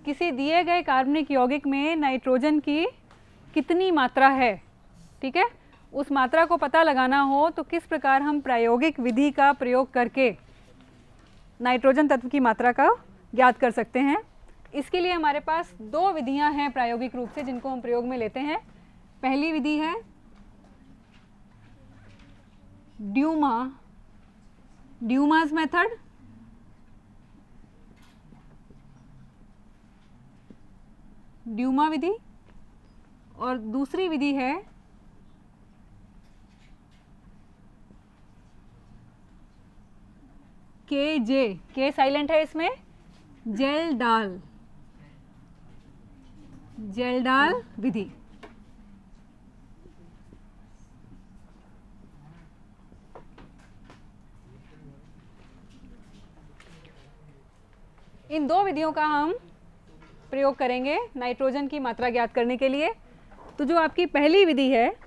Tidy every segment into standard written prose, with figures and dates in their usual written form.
किसी दिए गए कार्बनिक यौगिक में नाइट्रोजन की कितनी मात्रा है, ठीक है, उस मात्रा को पता लगाना हो तो किस प्रकार हम प्रायोगिक विधि का प्रयोग करके नाइट्रोजन तत्व की मात्रा का ज्ञात कर सकते हैं। इसके लिए हमारे पास दो विधियां हैं प्रायोगिक रूप से जिनको हम प्रयोग में लेते हैं। पहली विधि है ड्यूमास मेथड, ड्यूमा विधि, और दूसरी विधि है के साइलेंट है इसमें, जेल्डाल विधि। इन दो विधियों का हम प्रयोग करेंगे नाइट्रोजन की मात्रा ज्ञात करने के लिए। तो जो आपकी पहली विधि है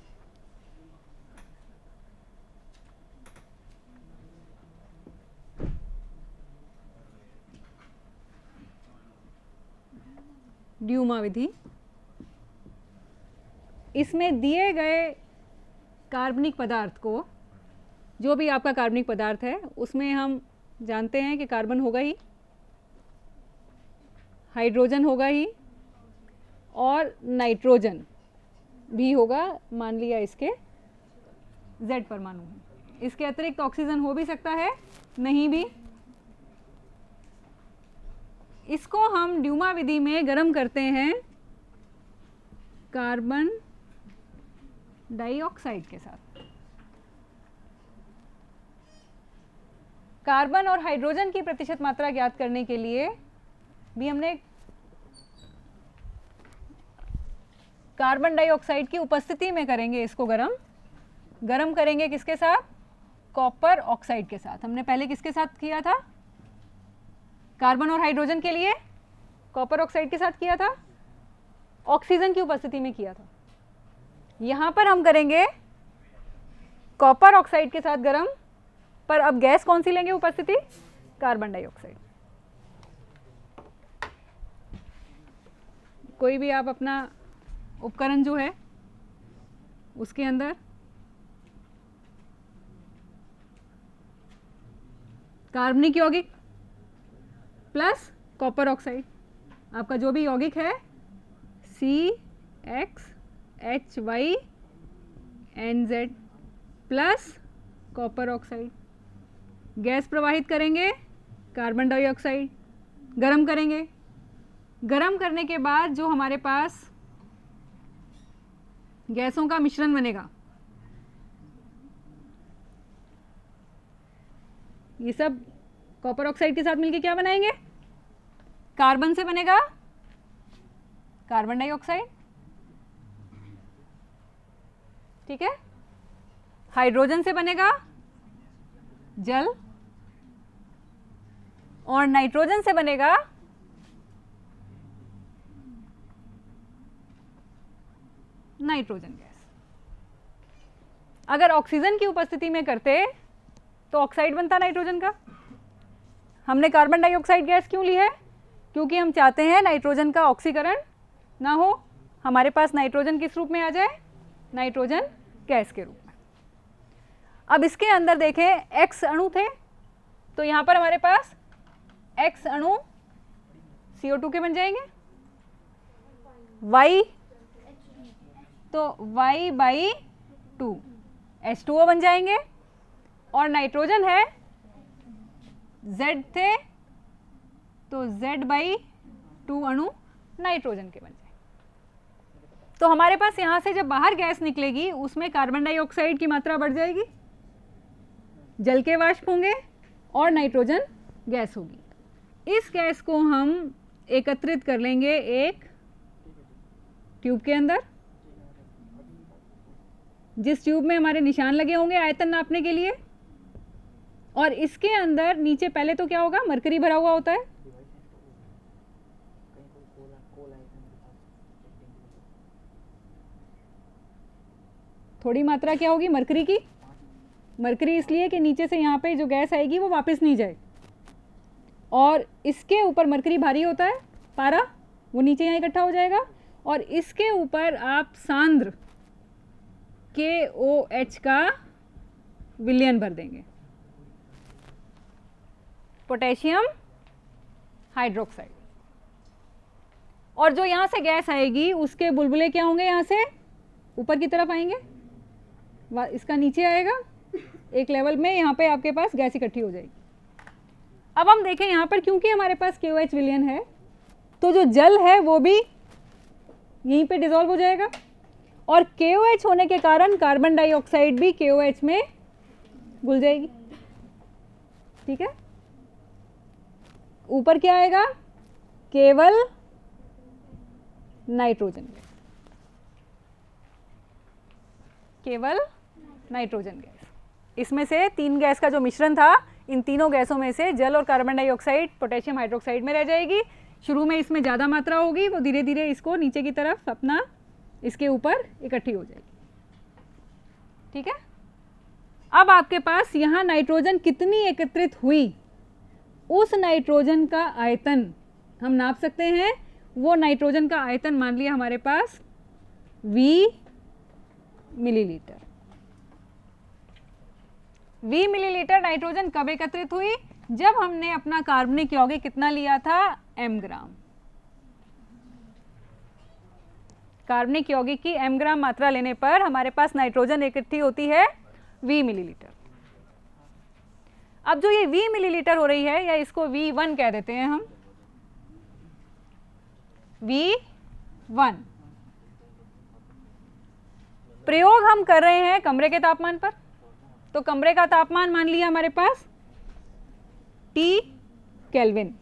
ड्यूमा विधि, इसमें दिए गए कार्बनिक पदार्थ को, जो भी आपका कार्बनिक पदार्थ है उसमें हम जानते हैं कि कार्बन होगा ही, हाइड्रोजन होगा ही और नाइट्रोजन भी होगा, मान लिया इसके Z परमाणु है। इसके अतिरिक्त ऑक्सीजन हो भी सकता है, नहीं भी। इसको हम ड्यूमा विधि में गर्म करते हैं कार्बन डाइऑक्साइड के साथ। कार्बन और हाइड्रोजन की प्रतिशत मात्रा ज्ञात करने के लिए भी हमने कार्बन डाइऑक्साइड की उपस्थिति में करेंगे इसको गरम करेंगे किसके साथ, कॉपर ऑक्साइड के साथ। हमने पहले किसके साथ किया था, कार्बन और हाइड्रोजन के लिए कॉपर ऑक्साइड के साथ किया था, ऑक्सीजन की उपस्थिति में किया था। यहां पर हम करेंगे कॉपर ऑक्साइड के साथ गरम, पर अब गैस कौन सी लेंगे उपस्थिति, कार्बन डाइऑक्साइड। कोई भी आप अपना उपकरण जो है उसके अंदर कार्बनिक यौगिक प्लस कॉपर ऑक्साइड, आपका जो भी यौगिक है CXHYNZ plus copper oxide, gas प्रवाहित करेंगे, कार्बन डाइऑक्साइड, गरम करेंगे। गरम करने के बाद जो हमारे पास गैसों का मिश्रण बनेगा, ये सब कॉपर ऑक्साइड के साथ मिलके क्या बनाएंगे, कार्बन से बनेगा कार्बन डाइऑक्साइड, ठीक है, हाइड्रोजन से बनेगा जल, और नाइट्रोजन से बनेगा नाइट्रोजन गैस। अगर ऑक्सीजन की उपस्थिति में करते तो ऑक्साइड बनता नाइट्रोजन का। हमने कार्बन डाइऑक्साइड गैस क्यों ली है, क्योंकि हम चाहते हैं नाइट्रोजन का ऑक्सीकरण ना हो, हमारे पास नाइट्रोजन किस रूप में आ जाए, नाइट्रोजन गैस के रूप में। अब इसके अंदर देखें X अणु थे, तो यहाँ पर हमारे पास X अणु CO2 के बन जाएंगे, Y तो Y/2 H2O बन जाएंगे, और नाइट्रोजन है Z थे तो Z/2 अणु नाइट्रोजन के बन जाएंगे। तो हमारे पास यहाँ से जब बाहर गैस निकलेगी उसमें कार्बन डाइऑक्साइड की मात्रा बढ़ जाएगी, जल के वाष्प होंगे और नाइट्रोजन गैस होगी। इस गैस को हम एकत्रित कर लेंगे एक ट्यूब के अंदर, जिस ट्यूब में हमारे निशान लगे होंगे आयतन नापने के लिए, और इसके अंदर नीचे पहले तो क्या होगा, मरकरी भरा हुआ होता है, थोड़ी मात्रा क्या होगी मरकरी की, मरकरी इसलिए कि नीचे से यहाँ पे जो गैस आएगी वो वापस नहीं जाए, और इसके ऊपर मरकरी भारी होता है, पारा, वो नीचे यहाँ इकट्ठा हो जाएगा और इसके ऊपर आप सांद्र KOH का विलयन भर देंगे, पोटेशियम हाइड्रोक्साइड। और जो यहाँ से गैस आएगी उसके बुलबुले क्या होंगे, यहाँ से ऊपर की तरफ आएंगे, इसका नीचे आएगा एक लेवल में, यहाँ पे आपके पास गैस इकट्ठी हो जाएगी। अब हम देखें यहाँ पर, क्योंकि हमारे पास KOH विलयन है तो जो जल है वो भी यहीं पे डिसॉल्व हो जाएगा और KOH होने के कारण कार्बन डाइऑक्साइड भी KOH में घुल जाएगी। ठीक है, ऊपर क्या आएगा, केवल नाइट्रोजन गैस, केवल नाइट्रोजन गैस। इसमें से 3 गैस का जो मिश्रण था, इन तीनों गैसों में से जल और कार्बन डाइऑक्साइड पोटेशियम हाइड्रोक्साइड में रह जाएगी। शुरू में इसमें ज़्यादा मात्रा होगी, वो धीरे धीरे इसको नीचे की तरफ अपना इसके ऊपर इकट्ठी हो जाएगी। ठीक है, अब आपके पास यहाँ नाइट्रोजन कितनी एकत्रित हुई, उस नाइट्रोजन का आयतन हम नाप सकते हैं। वो नाइट्रोजन का आयतन मान लिया हमारे पास V millilitre. V millilitre nitrogen कब एकत्रित हुई, जब हमने अपना कार्बनिक यौगिक कितना लिया था, m ग्राम। कार्बनिक यौगिक की m ग्राम मात्रा लेने पर हमारे पास नाइट्रोजन इकट्ठी होती है V मिलीलीटर। अब जो ये V मिलीलीटर हो रही है, या इसको V1 कह देते हैं हम, V1 प्रयोग हम कर रहे हैं कमरे के तापमान पर। तो कमरे का तापमान मान लिया हमारे पास T केल्विन।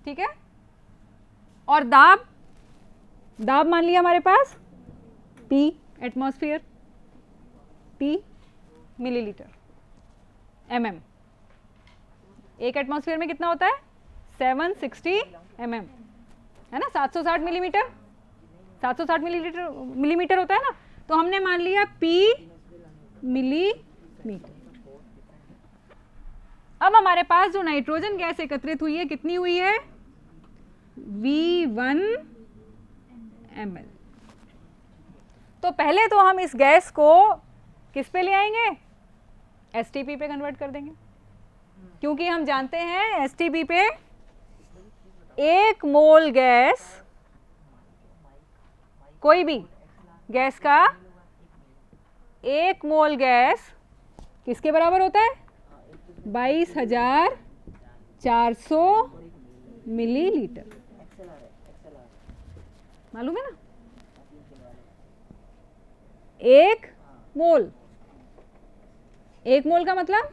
ठीक है, और दाब मान लिया हमारे पास P atmosphere, P millilitre mm। एक एटमॉस्फेयर में कितना होता है, 760 mm, है ना, 760 मिलीमीटर, 760 मिलीमीटर होता है ना। तो हमने मान लिया P मिलीमीटर। अब हमारे पास जो नाइट्रोजन गैस एकत्रित हुई है कितनी हुई है, V1 ml। तो पहले तो हम इस गैस को किस पे ले आएंगे, STP पे कन्वर्ट कर देंगे, क्योंकि हम जानते हैं STP पे 1 मोल गैस, कोई भी गैस का 1 मोल गैस किसके बराबर होता है, 22,400 मिलीलीटर। मालूम है ना, 1 मोल, 1 मोल का मतलब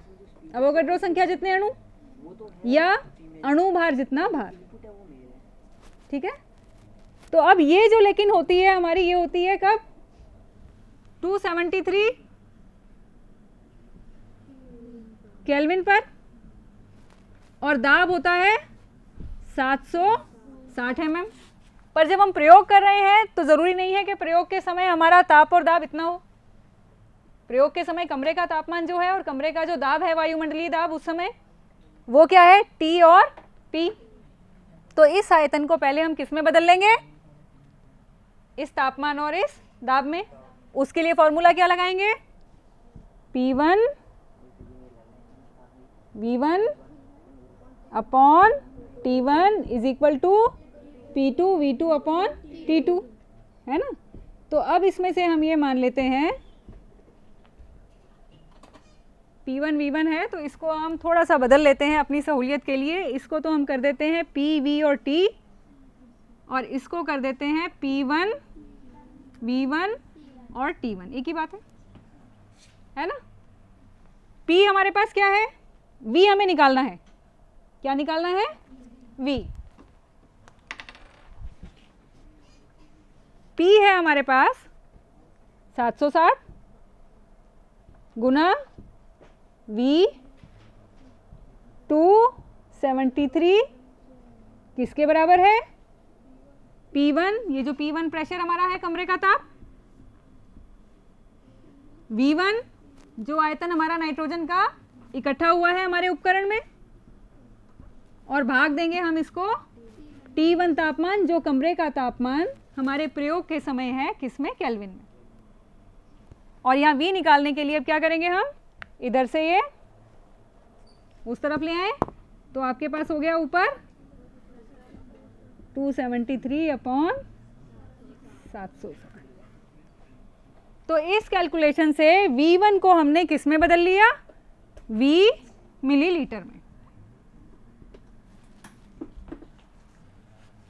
अवोगाड्रो संख्या जितने अणु या अणु भार जितना भार। ठीक है, तो अब ये जो लेकिन होती है हमारी, ये होती है कब, 273 केल्विन पर, और दाब होता है 760 mm। पर जब हम प्रयोग कर रहे हैं तो ज़रूरी नहीं है कि प्रयोग के समय हमारा ताप और दाब इतना हो। प्रयोग के समय कमरे का तापमान जो है और कमरे का जो दाब है, वायुमंडलीय दाब, उस समय वो क्या है, T और P। तो इस आयतन को पहले हम किस में बदल लेंगे, इस तापमान और इस दाब में। उसके लिए फॉर्मूला क्या लगाएंगे, P1 V1 upon T1 is equal to P2 V2 upon T2, है ना। तो अब इसमें से हम ये मान लेते हैं P1 V1 है, तो इसको हम थोड़ा सा बदल लेते हैं अपनी सहूलियत के लिए। इसको तो हम कर देते हैं P V और T, और इसको कर देते हैं P1 V1 और T1, एक ही बात है ना। P हमारे पास क्या है, V हमें निकालना है, क्या निकालना है, V। P है हमारे पास 760 गुना V 273 किसके बराबर है, P1, ये जो P1 प्रेशर हमारा है कमरे का ताप, V1 जो आयतन हमारा नाइट्रोजन का इकट्ठा हुआ है हमारे उपकरण में, और भाग देंगे हम इसको T1 तापमान जो कमरे का तापमान हमारे प्रयोग के समय है किसमें, केल्विन में। और यहाँ V निकालने के लिए अब क्या करेंगे हम, इधर से ये उस तरफ ले आए तो आपके पास हो गया ऊपर 273/700। तो इस कैलकुलेशन से V1 को हमने किस में बदल लिया, V मिलीलीटर में।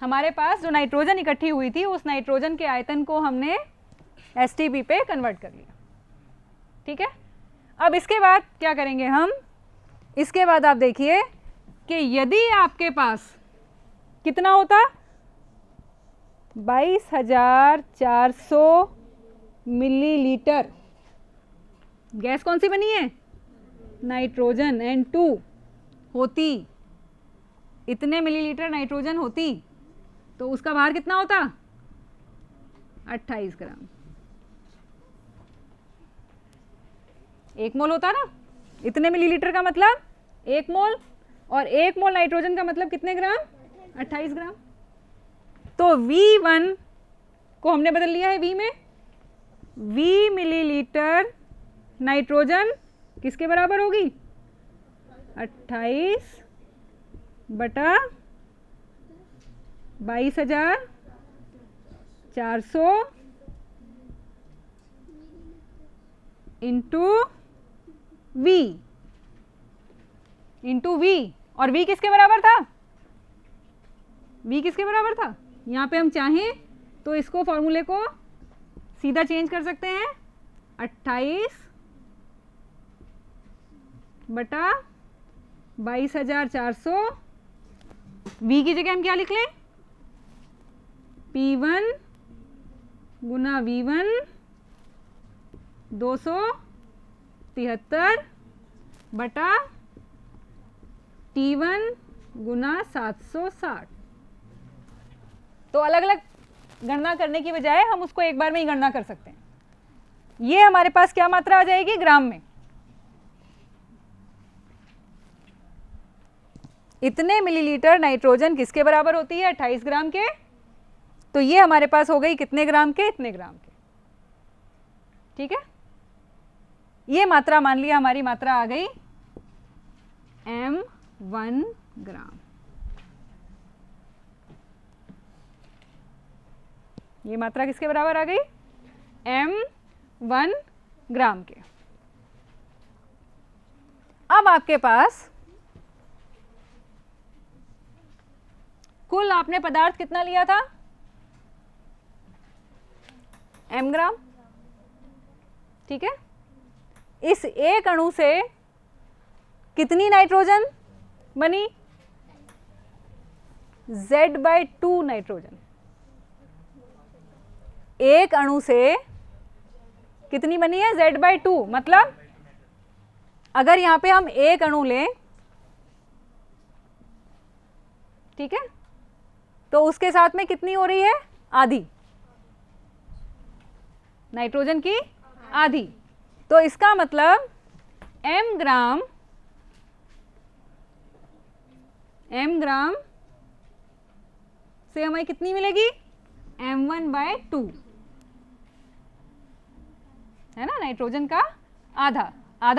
हमारे पास जो नाइट्रोजन इकट्ठी हुई थी उस नाइट्रोजन के आयतन को हमने एसटीपी पे कन्वर्ट कर लिया। ठीक है, अब इसके बाद क्या करेंगे हम, इसके बाद आप देखिए कि यदि आपके पास कितना होता, 22,400 मिलीलीटर गैस कौन सी बनी है, नाइट्रोजन N2 होती, इतने मिलीलीटर नाइट्रोजन होती तो उसका भार कितना होता, 28 ग्राम। 1 मोल होता ना, इतने मिलीलीटर का मतलब 1 मोल, और 1 मोल नाइट्रोजन का मतलब कितने ग्राम, 28 ग्राम। तो V1 को हमने बदल लिया है V में, V मिलीलीटर नाइट्रोजन किसके बराबर होगी, 28/22,400 इंटू V, और V किसके बराबर था, V किसके बराबर था, यहाँ पे हम चाहें तो इसको फॉर्मूले को सीधा चेंज कर सकते हैं, 28/22,400, V की जगह हम क्या लिख लें, P1 गुना V1 273 बटा T1 गुना 760। तो अलग अलग गणना करने की बजाय हम उसको एक बार में ही गणना कर सकते हैं। ये हमारे पास क्या मात्रा आ जाएगी, ग्राम में। इतने मिलीलीटर नाइट्रोजन किसके बराबर होती है, 28 ग्राम के। तो ये हमारे पास हो गई कितने ग्राम के, इतने ग्राम के। ठीक है, ये मात्रा मान लिया हमारी मात्रा आ गई M1 ग्राम। ये मात्रा किसके बराबर आ गई, M1 ग्राम के। अब आपके पास कुल आपने पदार्थ कितना लिया था, M ग्राम। ठीक है, इस एक अणु से कितनी नाइट्रोजन बनी, Z/2 नाइट्रोजन। एक अणु से कितनी बनी है, Z/2। मतलब अगर यहां पे हम एक अणु लें, ठीक है, तो उसके साथ में कितनी हो रही है, आधी, नाइट्रोजन की आधी। तो इसका मतलब M ग्राम से हमें कितनी मिलेगी, M1/2, है ना, नाइट्रोजन का आधा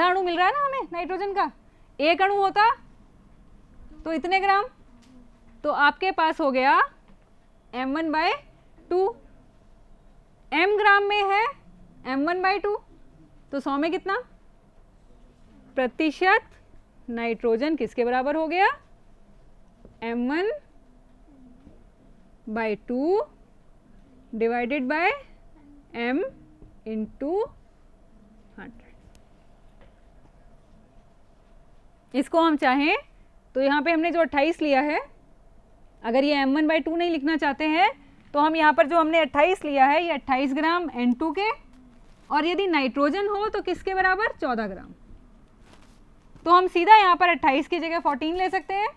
अणु मिल रहा है ना हमें नाइट्रोजन का। एक अणु होता तो इतने ग्राम, तो आपके पास हो गया M1/2। M ग्राम में है M1/2, तो 100 में कितना प्रतिशत नाइट्रोजन किसके बराबर हो गया, M1/2 divided by M into 100। इसको हम चाहें तो यहाँ पे हमने जो 28 लिया है, अगर ये M1/2 नहीं लिखना चाहते हैं तो हम यहाँ पर जो हमने 28 लिया है, ये 28 ग्राम N2 के, और यदि नाइट्रोजन हो तो किसके बराबर, 14 ग्राम। तो हम सीधा यहाँ पर 28 की जगह 14 ले सकते हैं,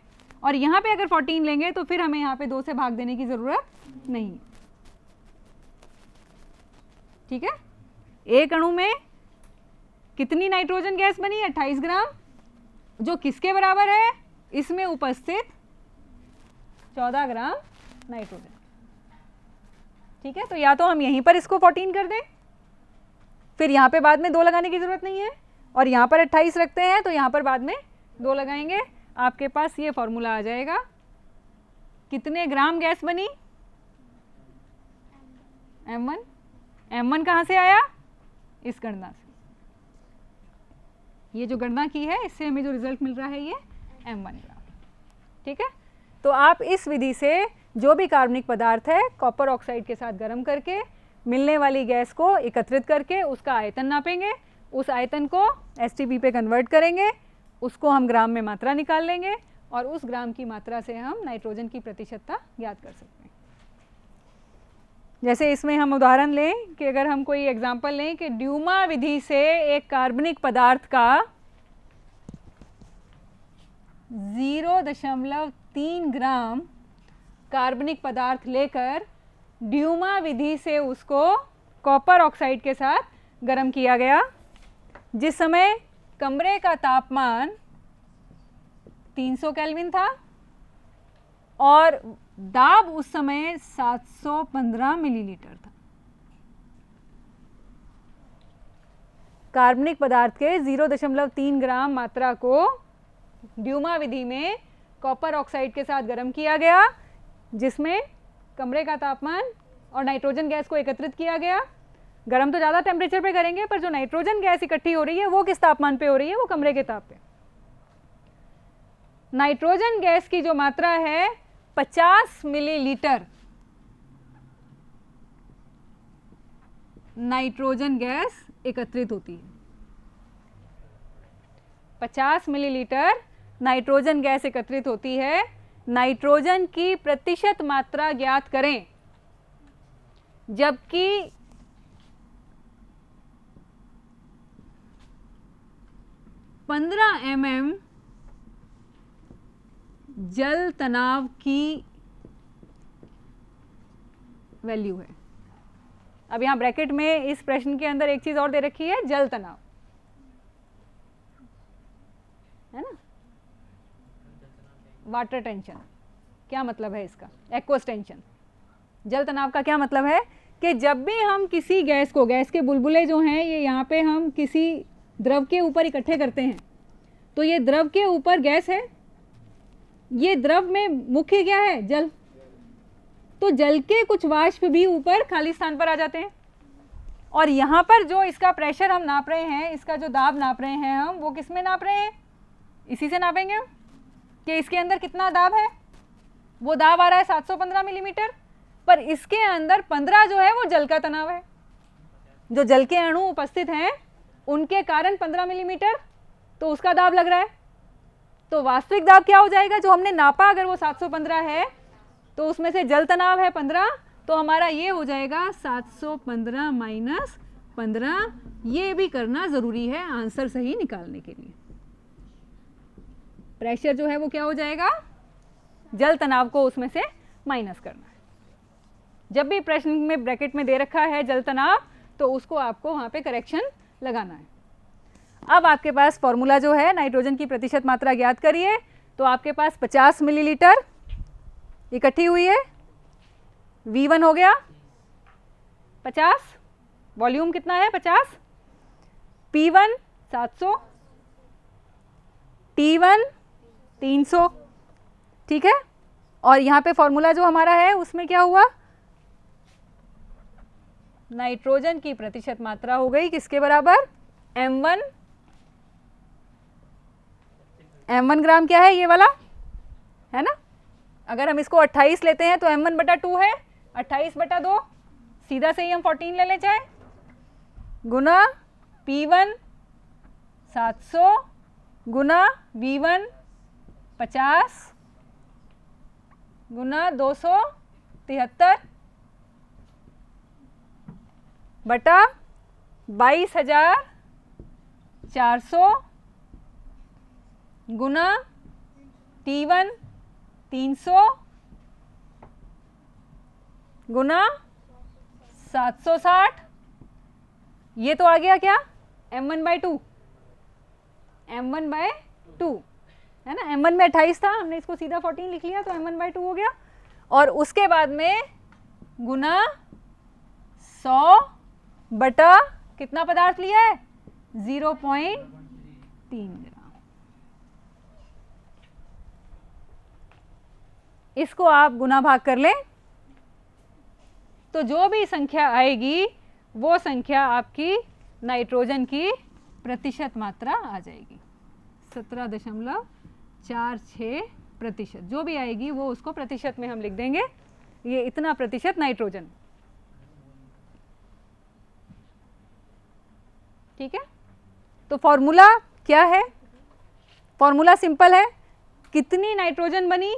और यहाँ पे अगर 14 लेंगे तो फिर हमें यहाँ पे 2 से भाग देने की ज़रूरत नहीं। ठीक है, एक अणु में कितनी नाइट्रोजन गैस बनी, 28 ग्राम, जो किसके बराबर है, इसमें उपस्थित 14 ग्राम नाइट्रोजन। ठीक है, तो या तो हम यहीं पर इसको 14 कर दें, फिर यहाँ पे बाद में 2 लगाने की ज़रूरत नहीं है, और यहाँ पर 28 रखते हैं तो यहाँ पर बाद में 2 लगाएंगे, आपके पास ये फॉर्मूला आ जाएगा। कितने ग्राम गैस बनी? m1। m1 कहाँ से आया? इस गणना से। ये जो गणना की है इससे हमें जो रिजल्ट मिल रहा है ये m1 ग्राम। ठीक है, तो आप इस विधि से जो भी कार्बनिक पदार्थ है कॉपर ऑक्साइड के साथ गर्म करके मिलने वाली गैस को एकत्रित करके उसका आयतन नापेंगे, उस आयतन को एसटीपी पे कन्वर्ट करेंगे, उसको हम ग्राम में मात्रा निकाल लेंगे और उस ग्राम की मात्रा से हम नाइट्रोजन की प्रतिशतता ज्ञात कर सकते हैं। जैसे इसमें हम उदाहरण लें कि अगर हम कोई एग्जांपल लें कि ड्यूमा विधि से एक कार्बनिक पदार्थ का 0.3 ग्राम कार्बनिक पदार्थ लेकर ड्यूमा विधि से उसको कॉपर ऑक्साइड के साथ गर्म किया गया, जिस समय कमरे का तापमान 300 केल्विन था और दाब उस समय 715 मिलीलीटर था। कार्बनिक पदार्थ के 0.3 ग्राम मात्रा को ड्यूमा विधि में कॉपर ऑक्साइड के साथ गर्म किया गया, जिसमें कमरे का तापमान और नाइट्रोजन गैस को एकत्रित किया गया। गर्म तो ज़्यादा टेम्परेचर पे करेंगे, पर जो नाइट्रोजन गैस इकट्ठी हो रही है वो किस तापमान पे हो रही है? वो कमरे के ताप पे। नाइट्रोजन गैस की जो मात्रा है 50 मिलीलीटर नाइट्रोजन गैस एकत्रित होती है। 50 मिलीलीटर नाइट्रोजन गैस एकत्रित होती है। नाइट्रोजन की प्रतिशत मात्रा ज्ञात करें, जबकि mm जल तनाव की वैल्यू है। अब यहां ब्रैकेट में इस प्रश्न के अंदर एक चीज और दे रखी है, जल तनाव, है ना, वाटर टेंशन। क्या मतलब है इसका? Aqueous tension. जल तनाव का क्या मतलब है कि जब भी हम किसी गैस को, गैस के बुलबुले जो हैं ये यहाँ पे हम किसी द्रव के ऊपर इकट्ठे करते हैं, तो ये द्रव के ऊपर गैस है, ये द्रव में मुख्य क्या है? जल। तो जल के कुछ वाष्प भी ऊपर खाली स्थान पर आ जाते हैं, और यहाँ पर जो इसका प्रेशर हम नाप रहे हैं, इसका जो दाब नाप रहे हैं हम, वो किस में नाप रहे हैं? इसी से नापेंगे हम कि इसके अंदर कितना दाब है। वो दाब आ रहा है 715 मिलीमीटर, पर इसके अंदर 15 जो है वो जल का तनाव है। जो जल के अणु उपस्थित हैं उनके कारण 15 मिलीमीटर, तो उसका दाब लग रहा है। तो वास्तविक दाब क्या हो जाएगा जो हमने नापा? अगर वो 715 है तो उसमें से जल तनाव है 15, तो हमारा ये हो जाएगा 715 माइनस 15। ये भी करना ज़रूरी है आंसर सही निकालने के लिए। प्रेशर जो है वो क्या हो जाएगा? जल तनाव को उसमें से माइनस करना है। जब भी प्रश्न में ब्रैकेट में दे रखा है जल तनाव, तो उसको आपको वहाँ पे करेक्शन लगाना है। अब आपके पास फॉर्मूला जो है, नाइट्रोजन की प्रतिशत मात्रा ज्ञात करिए, तो आपके पास 50 मिलीलीटर इकट्ठी हुई है, V1 हो गया 50, वॉल्यूम कितना है 50, P1 700, T1 300, ठीक है। और यहाँ पे फॉर्मूला जो हमारा है उसमें क्या हुआ? नाइट्रोजन की प्रतिशत मात्रा हो गई किसके बराबर? m1 ग्राम क्या है? ये वाला है ना। अगर हम इसको 28 लेते हैं तो m1/2 है, 28/2, सीधा से ही हम 14 ले ले जाए, गुना P1 700 गुना V1 50 गुना 273 बटा 22,400 गुना T1 300 गुना 760। ये तो आ गया क्या? m1/2, m1/2 है ना। m1 में 28 था, हमने इसको सीधा 14 लिख लिया, तो m1/2 हो गया। और उसके बाद में गुना 100 बटा कितना पदार्थ लिया है 0.3 ग्राम। इसको आप गुना भाग कर लें तो जो भी संख्या आएगी वो संख्या आपकी नाइट्रोजन की प्रतिशत मात्रा आ जाएगी। 17.46%। जो भी आएगी वो उसको प्रतिशत में हम लिख देंगे, ये इतना प्रतिशत नाइट्रोजन। ठीक है, तो फॉर्मूला क्या है? फॉर्मूला सिंपल है, कितनी नाइट्रोजन बनी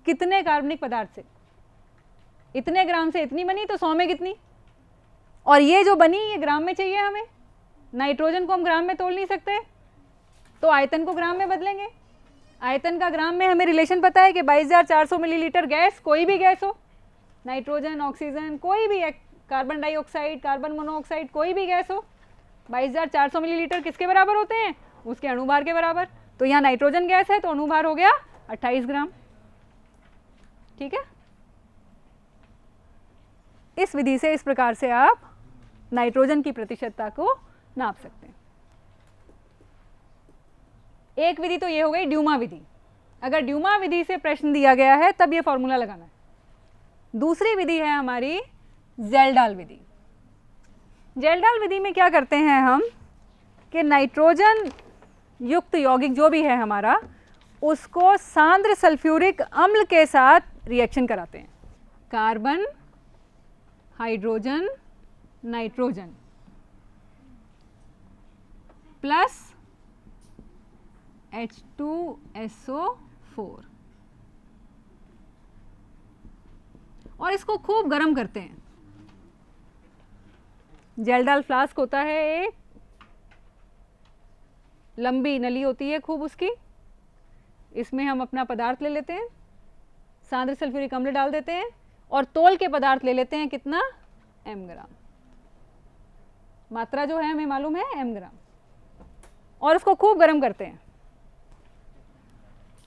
कितने कार्बनिक पदार्थ से, इतने ग्राम से इतनी बनी तो 100 में कितनी, और ये जो बनी ये ग्राम में चाहिए हमें। नाइट्रोजन को हम ग्राम में तोड़ नहीं सकते तो आयतन को ग्राम में बदलेंगे। आयतन का ग्राम में हमें रिलेशन पता है कि 22,400 मिलीलीटर गैस, कोई भी गैस हो, नाइट्रोजन, ऑक्सीजन, कोई भी, कार्बन डाइऑक्साइड, कार्बन मोनोऑक्साइड, कोई भी गैस हो, 22,400 मिलीलीटर किसके बराबर होते हैं? उसके अणुभार के बराबर। तो यहाँ नाइट्रोजन गैस है तो अणुभार हो गया 28 ग्राम। ठीक है, इस विधि से, इस प्रकार से आप नाइट्रोजन की प्रतिशतता को नाप सकते हैं। एक विधि तो ये हो गई ड्यूमा विधि। अगर ड्यूमा विधि से प्रश्न दिया गया है तब ये फॉर्मूला लगाना है। दूसरी विधि है हमारी ज़ेल्डाल विधि। ज़ेल्डाल विधि में क्या करते हैं हम कि नाइट्रोजन युक्त यौगिक जो भी है हमारा, उसको सांद्र सल्फ्यूरिक अम्ल के साथ रिएक्शन कराते हैं। Carbon, hydrogen, nitrogen plus H2SO4 और इसको खूब गर्म करते हैं। ज़ेल्डाल फ्लास्क होता है, एक लंबी नली होती है खूब उसकी, इसमें हम अपना पदार्थ ले लेते हैं, सांद्र सल्फ्यूरिक अम्ल डाल देते हैं और तोल के पदार्थ ले लेते हैं। कितना? m ग्राम। मात्रा जो है हमें मालूम है m ग्राम, और उसको खूब गर्म करते हैं,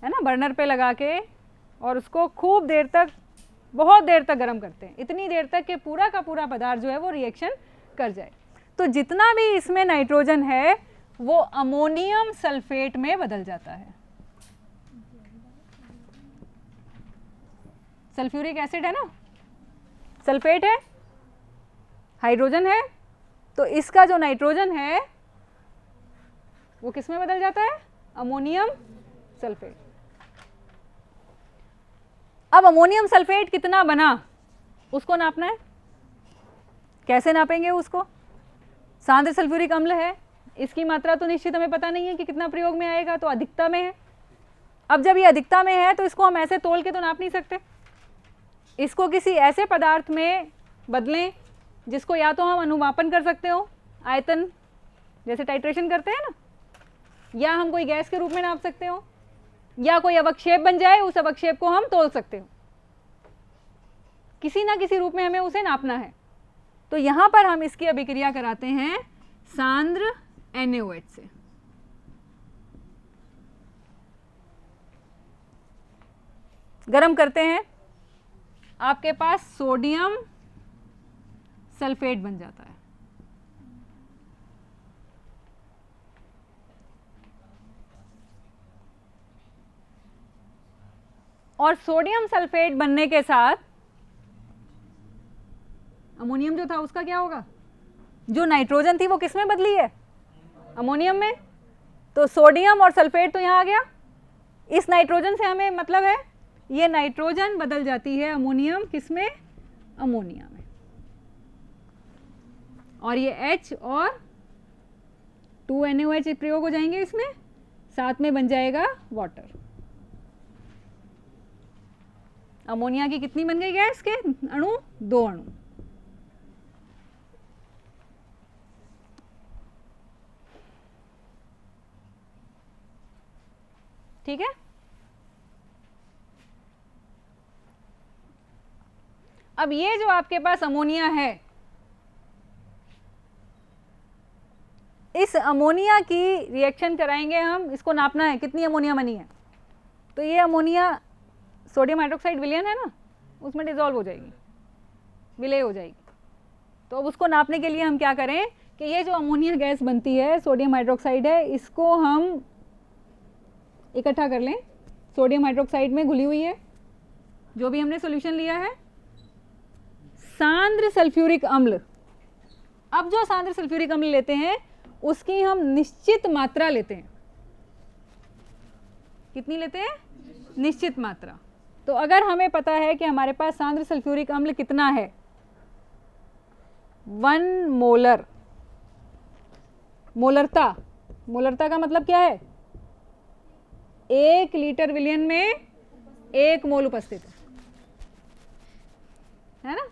है ना, बर्नर पे लगा के, और उसको खूब देर तक, बहुत देर तक गर्म करते हैं, इतनी देर तक कि पूरा का पूरा पदार्थ जो है वो रिएक्शन कर जाए। तो जितना भी इसमें नाइट्रोजन है वो अमोनियम सल्फेट में बदल जाता है। सल्फ्यूरिक एसिड है ना, सल्फेट है, हाइड्रोजन है, तो इसका जो नाइट्रोजन है वो किस में बदल जाता है? Ammonium sulphate. अब अमोनियम सल्फेट कितना बना उसको नापना है। कैसे नापेंगे उसको? सांद्र सल्फ्यूरिक अम्ल है, इसकी मात्रा तो निश्चित हमें पता नहीं है कि कितना प्रयोग में आएगा, तो अधिकता में है। अब जब ये अधिकता में है तो इसको हम ऐसे तोल के तो नाप नहीं सकते, इसको किसी ऐसे पदार्थ में बदलें जिसको या तो हम अनुमापन कर सकते हो, आयतन जैसे टाइट्रेशन करते हैं ना, या हम कोई गैस के रूप में नाप सकते हो, या कोई अवक्षेप बन जाए, उस अवक्षेप को हम तोल सकते हो। किसी ना किसी रूप में हमें उसे नापना है। तो यहां पर हम इसकी अभिक्रिया कराते हैं सांद्र NaOH से। गरम करते हैं, आपके पास सोडियम सल्फेट बन जाता है। और सोडियम सल्फेट बनने के साथ अमोनियम जो था उसका क्या होगा? जो नाइट्रोजन थी वो किस में बदली है? अमोनियम में। तो सोडियम और सल्फेट तो यहाँ आ गया। इस नाइट्रोजन से हमें मतलब है ये नाइट्रोजन बदल जाती है अमोनियम किस में? अमोनिया में। और ये H और 2NaOH प्रयोग हो जाएंगे इसमें, साथ में बन जाएगा वाटर। अमोनिया की कितनी बन गई गैस के अणु? 2 अणु। ठीक है, अब ये जो आपके पास अमोनिया है, इस अमोनिया की रिएक्शन कराएंगे हम, इसको नापना है कितनी अमोनिया बनी है। तो ये अमोनिया सोडियम हाइड्रोक्साइड विलयन है ना, उसमें डिजोल्व हो जाएगी, विलय हो जाएगी। तो अब उसको नापने के लिए हम क्या करें कि ये जो अमोनिया गैस बनती है, सोडियम हाइड्रोक्साइड है, इसको हम इकट्ठा कर लें। सोडियम हाइड्रोक्साइड में घुली हुई है जो भी हमने सॉल्यूशन लिया है सांद्र सल्फ्यूरिक अम्ल। अब जो सांद्र सल्फ्यूरिक अम्ल लेते हैं उसकी हम निश्चित मात्रा लेते हैं। कितनी लेते हैं? निश्चित मात्रा। तो अगर हमें पता है कि हमारे पास सांद्र सल्फ्यूरिक अम्ल कितना है, 1 मोलर। मोलरता का मतलब क्या है? 1 लीटर विलयन में 1 मोल उपस्थित है ना?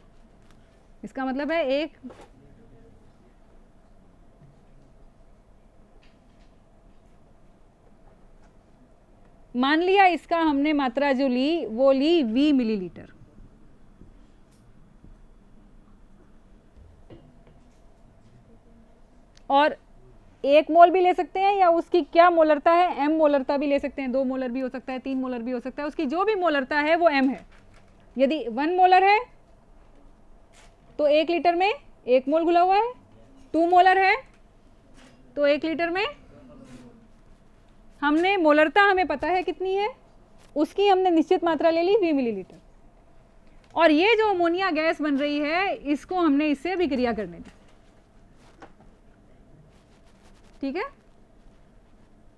इसका मतलब है एक मान लिया इसका हमने मात्रा जो ली वो ली 20 मिलीलीटर। और 1 मोल भी ले सकते हैं या उसकी क्या मोलरता है, m मोलरता भी ले सकते हैं, 2 मोलर भी हो सकता है, 3 मोलर भी हो सकता है, उसकी जो भी मोलरता है वो m है। यदि 1 मोलर है तो 1 लीटर में 1 मोल घुला हुआ है, 2 मोलर है तो 1 लीटर में हमने मोलरता हमें पता है कितनी है, उसकी हमने निश्चित मात्रा ले ली 20 मिलीलीटर। और ये जो अमोनिया गैस बन रही है इसको हमने इससे अभिक्रिया करने दी। ठीक है,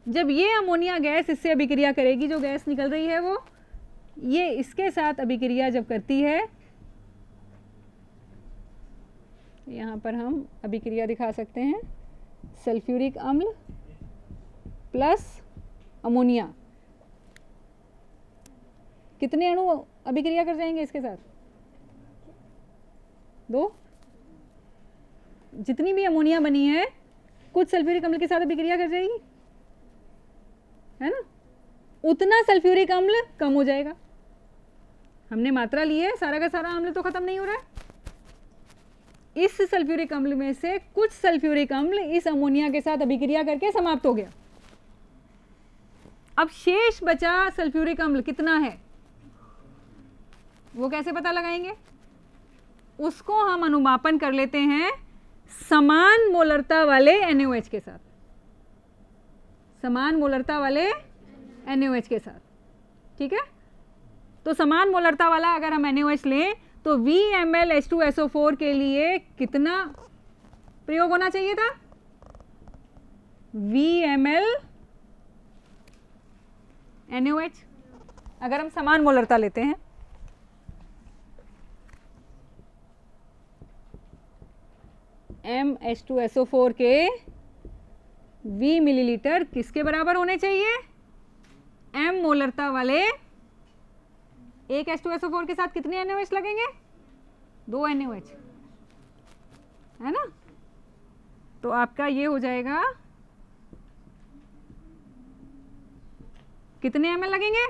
जब ये अमोनिया गैस इससे अभिक्रिया करेगी, जो गैस निकल रही है वो ये इसके साथ अभिक्रिया जब करती है, यहाँ पर हम अभिक्रिया दिखा सकते हैं, सल्फ्यूरिक अम्ल प्लस अमोनिया, कितने अणु अभिक्रिया कर जाएंगे इसके साथ? 2। जितनी भी अमोनिया बनी है कुछ सल्फ्यूरिक अम्ल के साथ अभिक्रिया कर जाएगी, है ना? उतना सल्फ्यूरिक अम्ल कम हो जाएगा। हमने मात्रा ली है, सारा का सारा अम्ल तो खत्म नहीं हो रहा है। इस सल्फ्यूरिक अम्ल में से कुछ सल्फ्यूरिक अम्ल इस अमोनिया के साथ अभिक्रिया करके समाप्त हो गया। अब शेष बचा सल्फ्यूरिक अम्ल कितना है वो कैसे पता लगाएंगे? उसको हम अनुमापन कर लेते हैं समान मोलरता वाले NaOH के साथ, समान मोलरता वाले NaOH के साथ। ठीक है, तो समान मोलरता वाला अगर हम NaOH लें तो VmL H2SO4 के लिए कितना प्रयोग होना चाहिए था? VmL NaOH। अगर हम समान मोलरता लेते हैं MH2SO4 के V मिलीलीटर किसके बराबर होने चाहिए? M मोलरता वाले एक H2SO4 के साथ कितने NaOH लगेंगे? 2 NaOH, है ना? तो आपका ये हो जाएगा, कितने ml लगेंगे?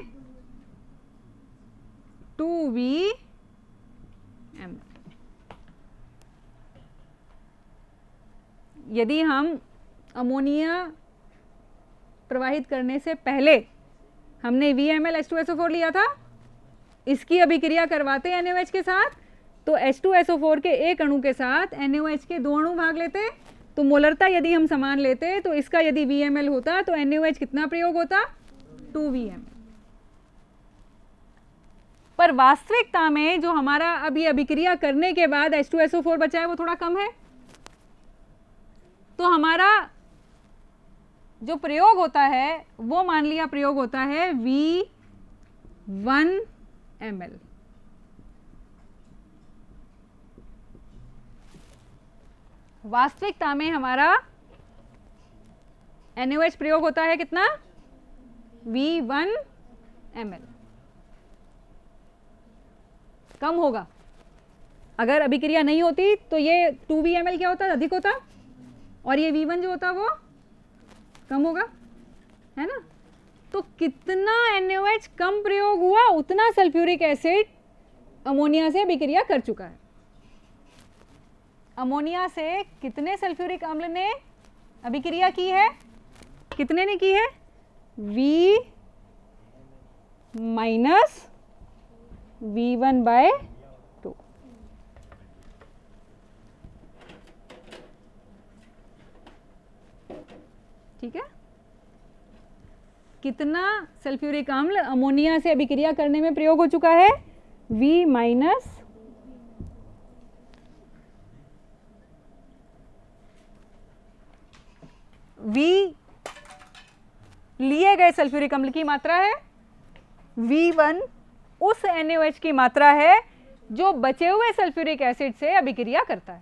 2Vml। यदि हम अमोनिया प्रवाहित करने से पहले हमने VmL H2SO4 लिया था, इसकी अभिक्रिया करवाते NaOH के साथ, तो H2SO4 के एक अणु के साथ NaOH के 2 अणु भाग लेते, तो मोलरता यदि हम समान लेते तो इसका यदि VmL होता तो NaOH कितना प्रयोग होता? 2Vml। पर वास्तविकता में जो हमारा अभी अभिक्रिया करने के बाद H2SO4 बचा है वो थोड़ा कम है, तो हमारा जो प्रयोग होता है वो मान लिया प्रयोग होता है V1ml। वास्तविकता में हमारा NaOH प्रयोग होता है कितना? V1ml। कम होगा, अगर अभिक्रिया नहीं होती तो ये 2Vml क्या होता? अधिक होता, और ये V1 जो होता वो कम होगा, है ना? तो कितना NaOH कम प्रयोग हुआ उतना सल्फ्यूरिक एसिड अमोनिया से अभिक्रिया कर चुका है। अमोनिया से कितने सल्फ्यूरिक अम्ल ने अभिक्रिया की है? कितने ने की है? V V1/2। ठीक है, कितना सल्फ्यूरिक अम्ल अमोनिया से अभिक्रिया करने में प्रयोग हो चुका है? V माइनस V लिए गए सल्फ्यूरिक अम्ल की मात्रा है, V1 उस NaOH की मात्रा है जो बचे हुए सल्फ्यूरिक एसिड से अभिक्रिया करता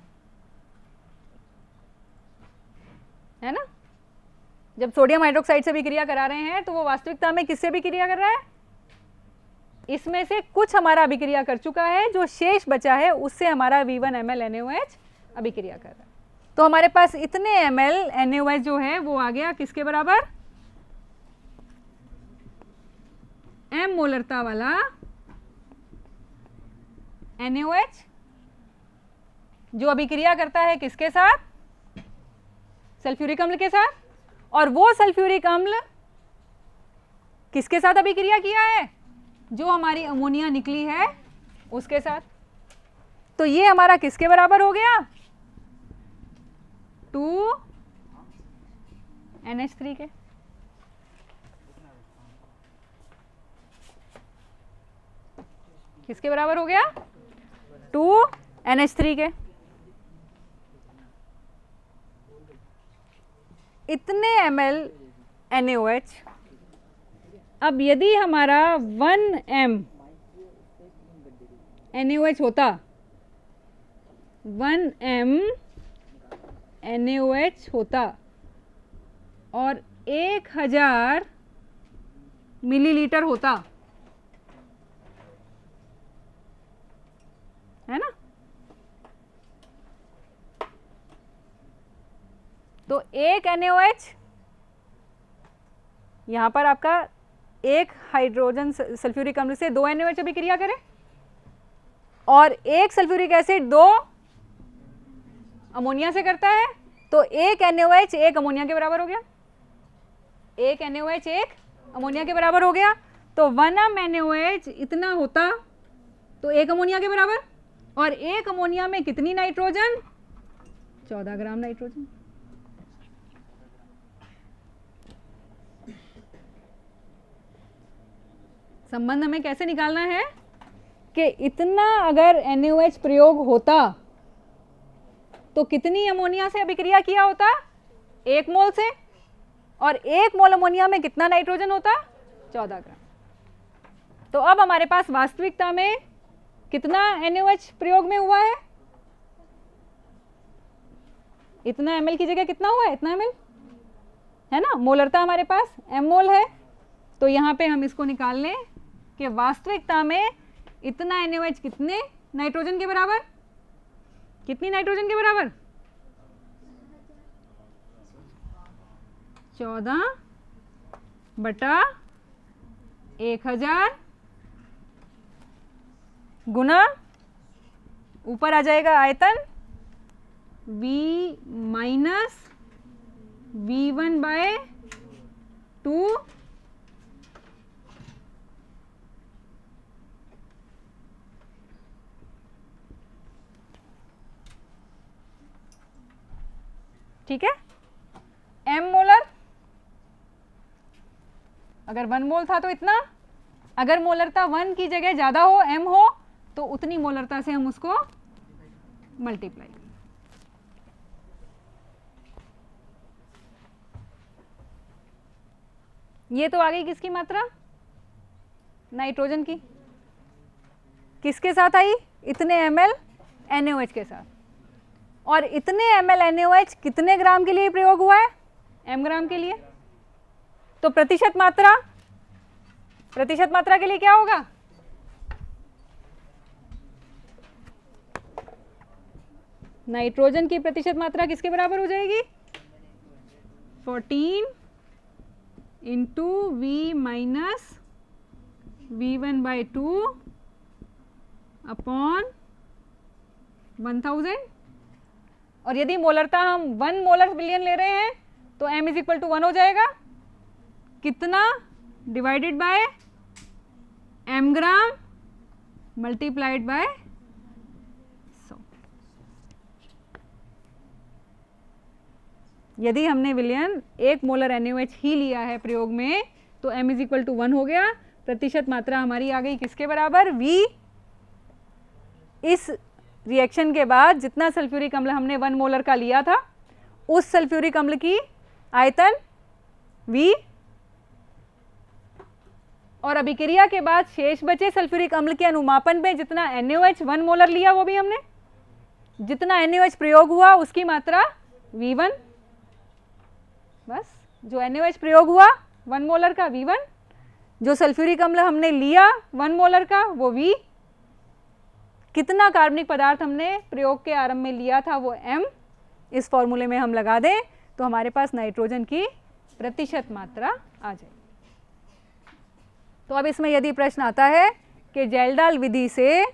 है ना। जब सोडियम हाइड्रोक्साइड से अभिक्रिया करा रहे हैं तो वो वास्तविकता में किससे अभिक्रिया कर रहा है? इसमें से कुछ हमारा अभिक्रिया कर चुका है, जो शेष बचा है उससे हमारा V1 ml NaOH अभिक्रिया कर रहा है। तो हमारे पास इतने ml NaOH जो है वो आ गया किसके बराबर? m मोलरता वाला NaOH जो अभिक्रिया करता है किसके साथ? सल्फ्यूरिक अम्ल के साथ। और वो सल्फ्यूरिक अम्ल किसके साथ अभिक्रिया किया है? जो हमारी अमोनिया निकली है उसके साथ। तो ये हमारा किसके बराबर हो गया? 2NH3 के। किसके बराबर हो गया? 2NH3 के। इतने ml NaOH। अब यदि हमारा 1m NaOH होता, 1m NaOH होता और 1000 मिलीलीटर होता, है ना, तो एक NaOH यहां पर आपका एक हाइड्रोजन सल्फ्यूरिक अम्ल से 2 NaOH अभिक्रिया करे और एक सल्फ्यूरिक एसिड 2 अमोनिया से करता है, तो एक NaOH एक अमोनिया के बराबर हो गया। एक NaOH एक अमोनिया के बराबर हो गया। तो 1m NaOH इतना होता तो एक अमोनिया के बराबर, और एक अमोनिया में कितनी नाइट्रोजन? 14 gram nitrogen. संबंध हमें कैसे निकालना है कि इतना अगर NaOH प्रयोग होता तो कितनी अमोनिया से अभिक्रिया किया होता? 1 मोल से। और 1 मोल अमोनिया में कितना नाइट्रोजन होता? 14 ग्राम। तो अब हमारे पास वास्तविकता में कितना NaOH प्रयोग में हुआ है? इतना ml की जगह कितना हुआ है? इतना ml है ना। मोलरता हमारे पास m मोल है, तो यहाँ पे हम इसको निकाल लें कि वास्तविकता में इतना NaOH कितने नाइट्रोजन के बराबर? कितनी नाइट्रोजन के बराबर? 14/1000 गुना ऊपर आ जाएगा आयतन V माइनस V1/2 ठीक है। m मोलर, अगर 1 मोल था तो इतना, अगर मोलरता 1 की जगह ज्यादा हो, m हो, तो उतनी मोलरता से हम उसको मल्टीप्लाई करें। ये तो आ गई किसकी मात्रा? नाइट्रोजन की। किसके साथ आई? इतने ml NaOH के साथ। और इतने ml NaOH कितने ग्राम के लिए प्रयोग हुआ है? m ग्राम के लिए। तो प्रतिशत मात्रा के लिए क्या होगा? नाइट्रोजन की प्रतिशत मात्रा किसके बराबर हो जाएगी? 14 into V minus V1/2 upon 1000। और यदि मोलरता हम 1 मोलर बिलियन ले रहे हैं तो m इज इक्वल टू 1 हो जाएगा। कितना? Divided by m gram multiplied by 100। यदि हमने विलयन 1 मोलर NaOH ही लिया है प्रयोग में तो m इज इक्वल टू 1 हो गया। प्रतिशत मात्रा हमारी आ गई किसके बराबर? V। इस रिएक्शन के बाद जितना सल्फ्यूरिक अम्ल हमने 1 मोलर का लिया था उस सल्फ्यूरिक अम्ल की आयतन V, और अभिक्रिया के बाद शेष बचे सल्फ्यूरिक अम्ल के अनुमापन में जितना NaOH 1 मोलर लिया वो भी हमने, जितना NaOH प्रयोग हुआ उसकी मात्रा V1, बस जो NaOH प्रयोग हुआ 1 मोलर का V1, जो सल्फ्यूरिक अम्ल हमने लिया 1 मोलर का वो V, कितना कार्बनिक पदार्थ हमने प्रयोग के आरंभ में लिया था वो M। इस फॉर्मूले में हम लगा दें तो हमारे पास नाइट्रोजन की प्रतिशत मात्रा आ जाएगी। तो अब इसमें यदि प्रश्न आता है कि जेल्डाल विधि से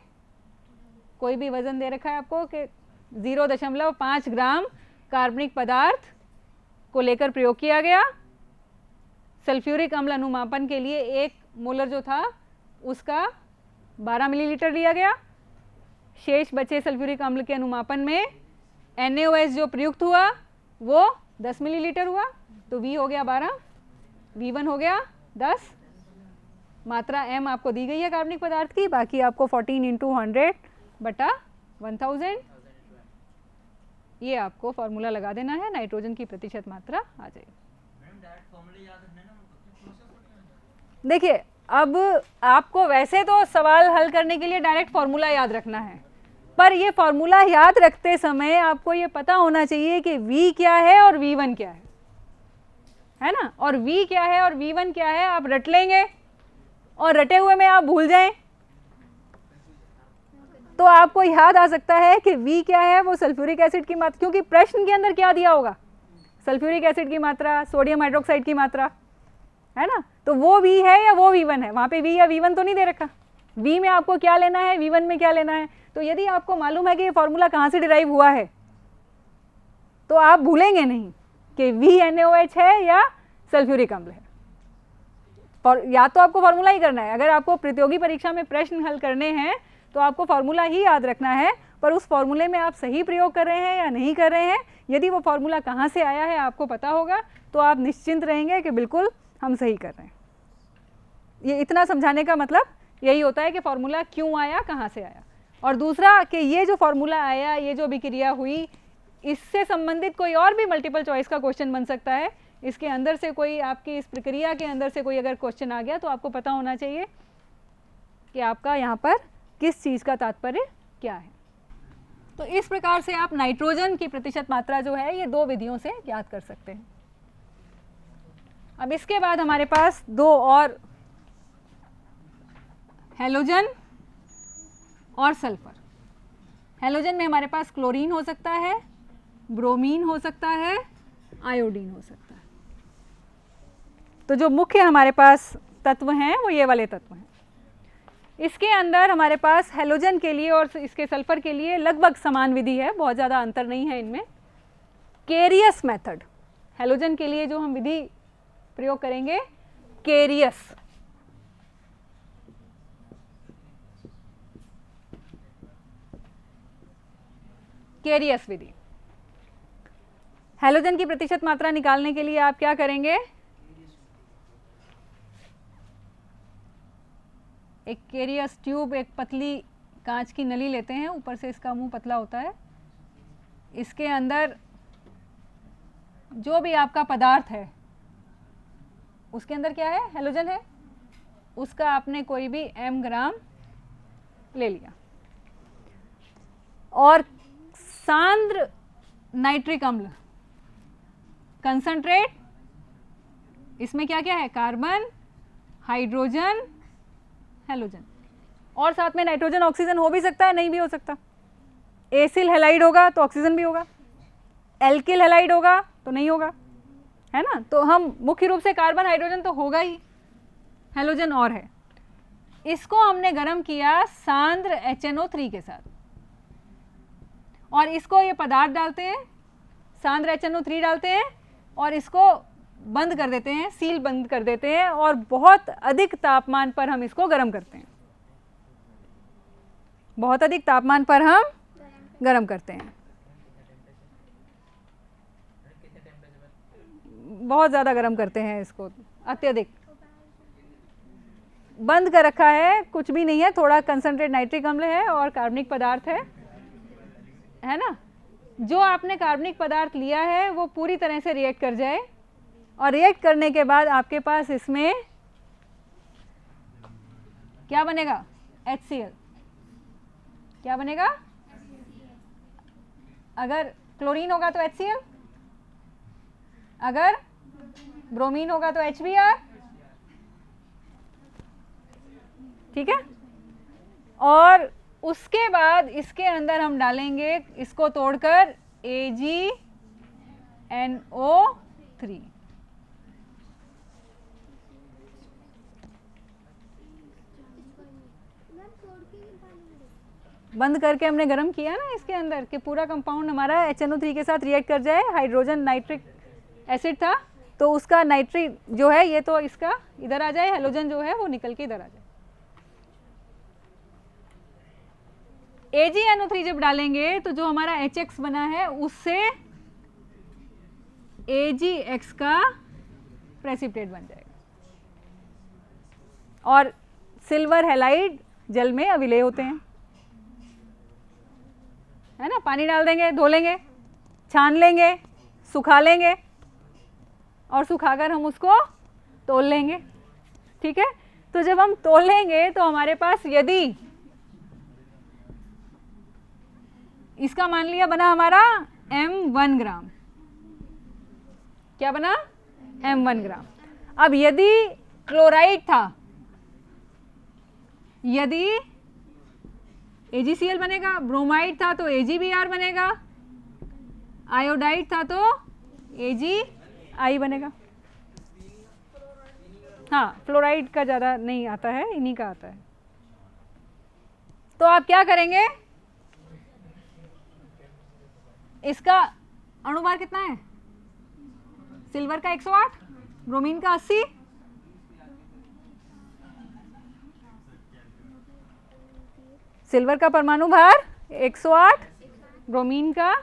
कोई भी वजन दे रखा है आपको कि 0.5 ग्राम कार्बनिक पदार्थ को लेकर प्रयोग किया गया, सल्फ्यूरिक अम्ल अनुमापन के लिए 1 मोलर जो था उसका 12 मिलीलीटर लिया गया, शेष बचे सल्फ्यूरिक अम्ल के अनुमापन में NaOH जो प्रयुक्त हुआ वो 10 मिलीलीटर हुआ, तो V हो गया 12, V1 हो गया 10, मात्रा M आपको दी गई है कार्बनिक पदार्थ की, बाकी आपको 14 इंटू 100/1000 ये आपको फॉर्मूला लगा देना है, नाइट्रोजन की प्रतिशत मात्रा आ जाएगी। देखिए अब आपको वैसे तो सवाल हल करने के लिए डायरेक्ट फॉर्मूला याद रखना है, पर ये फॉर्मूला याद रखते समय आपको ये पता होना चाहिए कि V क्या है और V1 क्या है ना, और V क्या है और V1 क्या है आप रट लेंगे और रटे हुए में आप भूल जाएं तो आपको याद आ सकता है कि V क्या है वो सल्फ्यूरिक एसिड की मात्रा, क्योंकि प्रश्न के अंदर क्या दिया होगा? सल्फ्यूरिक एसिड की मात्रा, सोडियम हाइड्रोक्साइड की मात्रा, है ना, तो वो V है या वो V1 है? वहाँ पे V या V1 तो नहीं दे रखा। V में आपको क्या लेना है, V1 में क्या लेना है। तो यदि आपको मालूम है कि ये फॉर्मूला कहाँ से डिराइव हुआ है तो आप भूलेंगे नहीं कि VNaOH है या सल्फ्यूरिक अम्ल है। और या तो आपको फॉर्मूला ही करना है, अगर आपको प्रतियोगी परीक्षा में प्रश्न हल करने हैं तो आपको फॉर्मूला ही याद रखना है, पर उस फॉर्मूले में आप सही प्रयोग कर रहे हैं या नहीं कर रहे हैं, यदि वो फॉर्मूला कहाँ से आया है आपको पता होगा तो आप निश्चिंत रहेंगे कि बिल्कुल हम सही कर रहे हैं। ये इतना समझाने का मतलब यही होता है कि फॉर्मूला क्यों आया, कहाँ से आया, और दूसरा कि ये जो फॉर्मूला आया, ये जो अभिक्रिया हुई, इससे संबंधित कोई और भी मल्टीपल चॉइस का क्वेश्चन बन सकता है। इसके अंदर से कोई आपकी इस प्रक्रिया के अंदर से कोई अगर क्वेश्चन आ गया तो आपको पता होना चाहिए कि आपका यहाँ पर किस चीज़ का तात्पर्य क्या है। तो इस प्रकार से आप नाइट्रोजन की प्रतिशत मात्रा जो है ये 2 विधियों से ज्ञात कर सकते हैं। अब इसके बाद हमारे पास 2 और हेलोजन और सल्फर। हेलोजन में हमारे पास क्लोरीन हो सकता है, ब्रोमीन हो सकता है, आयोडीन हो सकता है। तो जो मुख्य हमारे पास तत्व हैं वो ये वाले तत्व हैं। इसके अंदर हमारे पास हेलोजन के लिए और इसके सल्फर के लिए लगभग समान विधि है, बहुत ज़्यादा अंतर नहीं है इनमें। केरियस मेथड, हेलोजन के लिए जो हम विधि प्रयोग करेंगे केरियस, केरियस विधि। हेलोजन की प्रतिशत मात्रा निकालने के लिए आप क्या करेंगे, एक केरियस ट्यूब, एक पतली कांच की नली लेते हैं, ऊपर से इसका मुंह पतला होता है, इसके अंदर जो भी आपका पदार्थ है उसके अंदर क्या है, हेलोजन है, उसका आपने कोई भी m ग्राम ले लिया और सांद्र नाइट्रिक अम्ल कंसंट्रेट, इसमें क्या क्या है, कार्बन, हाइड्रोजन, हेलोजन, और साथ में नाइट्रोजन ऑक्सीजन हो भी सकता है, नहीं भी हो सकता। एसिल हैलाइड होगा तो ऑक्सीजन भी होगा, एल्किल हैलाइड होगा तो नहीं होगा, है ना। तो हम मुख्य रूप से कार्बन, हाइड्रोजन तो होगा ही, हेलोजन और है। इसको हमने गर्म किया सांद्र HNO3 के साथ और इसको ये पदार्थ डालते हैं, सांद्र HNO3 डालते हैं और इसको बंद कर देते हैं, सील बंद कर देते हैं और बहुत अधिक तापमान पर हम इसको गर्म करते हैं। बहुत अधिक तापमान पर हम गर्म करते हैं, बहुत ज़्यादा गर्म करते हैं इसको, अत्यधिक। बंद कर रखा है, कुछ भी नहीं है, थोड़ा कंसंट्रेट नाइट्रिक अम्ल है और कार्बनिक पदार्थ है ना। जो आपने कार्बनिक पदार्थ लिया है वो पूरी तरह से रिएक्ट कर जाए, और रिएक्ट करने के बाद आपके पास इसमें क्या बनेगा? HCl। क्या बनेगा? अगर क्लोरीन होगा तो HCl, अगर ब्रोमीन होगा तो HBr, ठीक है। और उसके बाद इसके अंदर हम डालेंगे, इसको तोड़कर, AgNO3। बंद करके हमने गर्म किया ना इसके अंदर कि पूरा कंपाउंड हमारा HNO3 के साथ रिएक्ट कर जाए। हाइड्रोजन नाइट्रिक एसिड था तो उसका नाइट्रिक जो है ये तो इसका इधर आ जाए, हेलोजन जो है वो निकल के इधर आ जाए। AgNO3 जब डालेंगे तो जो हमारा HX बना है उससे AgX का प्रेसिपिटेट बन जाएगा, और सिल्वर हैलाइड जल में अविलेय होते हैं, है ना। पानी डाल देंगे, धो लेंगे, छान लेंगे, सुखा लेंगे, और सुखाकर हम उसको तौल लेंगे, ठीक है। तो जब हम तौलेंगे तो हमारे पास यदि इसका मान लिया बना हमारा M1 ग्राम, क्या बना? M1 ग्राम। अब यदि क्लोराइड था, यदि AgCl बनेगा, ब्रोमाइड था तो AgBr बनेगा, आयोडाइड था तो AgI बनेगा। हाँ, फ्लोराइड का ज़्यादा नहीं आता है, इन्हीं का आता है। तो आप क्या करेंगे? इसका अणुभार कितना है? सिल्वर का 108, ब्रोमीन का 80, सिल्वर का परमाणु भार 108, ब्रोमीन का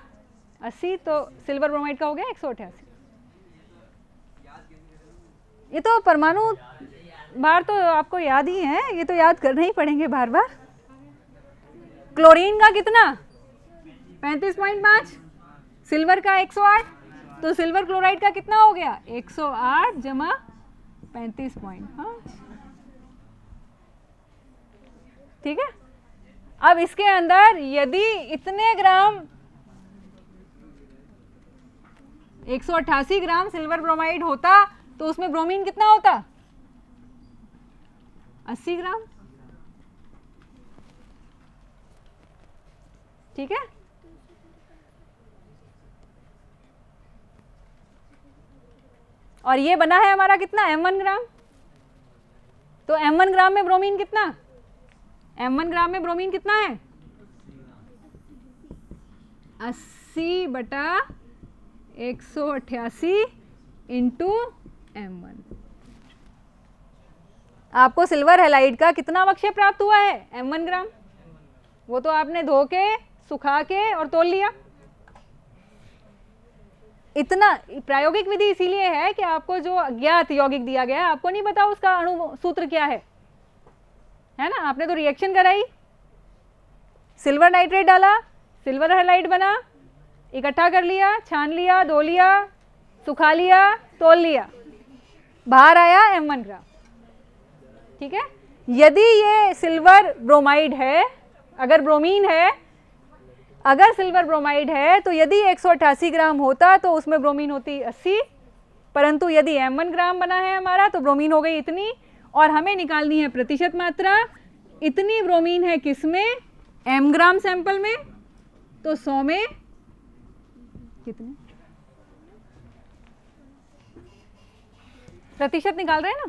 80, तो सिल्वर ब्रोमाइड का हो गया 188। ये तो परमाणु भार तो आपको याद ही है, ये तो याद करने ही पड़ेंगे बार बार। क्लोरीन का कितना? 35.5, सिल्वर का 108, तो सिल्वर क्लोराइड का कितना हो गया? 108 जमा 35.5, ठीक है। अब इसके अंदर यदि इतने ग्राम 188 ग्राम सिल्वर ब्रोमाइड होता तो उसमें ब्रोमीन कितना होता? 80 ग्राम, ठीक है। और ये बना है हमारा कितना? M1 ग्राम। तो M1 ग्राम में ब्रोमीन कितना? M1 ग्राम में ब्रोमीन कितना है? 80/188 इंटू M1। आपको सिल्वर हैलाइड का कितना अवक्षय प्राप्त हुआ है? M1 ग्राम। वो तो आपने धो के, सुखा के और तौल लिया। इतना प्रायोगिक विधि इसीलिए है कि आपको जो अज्ञात यौगिक दिया गया है आपको नहीं पता उसका अणु सूत्र क्या है ना। आपने तो रिएक्शन कराई, सिल्वर नाइट्रेट डाला, सिल्वर हैलाइड बना, इकट्ठा कर लिया, छान लिया, धो लिया, सुखा लिया, तौल लिया, बाहर आया M1 ग्राम, ठीक है। यदि ये सिल्वर ब्रोमाइड है, अगर ब्रोमीन है, अगर सिल्वर ब्रोमाइड है तो यदि 188 ग्राम होता तो उसमें ब्रोमीन होती 80, परंतु यदि M1 ग्राम बना है हमारा तो ब्रोमीन हो गई इतनी, और हमें निकालनी है प्रतिशत मात्रा। इतनी ब्रोमीन है किसमें? M ग्राम सैंपल में, तो 100 में कितने प्रतिशत निकाल रहे हैं ना।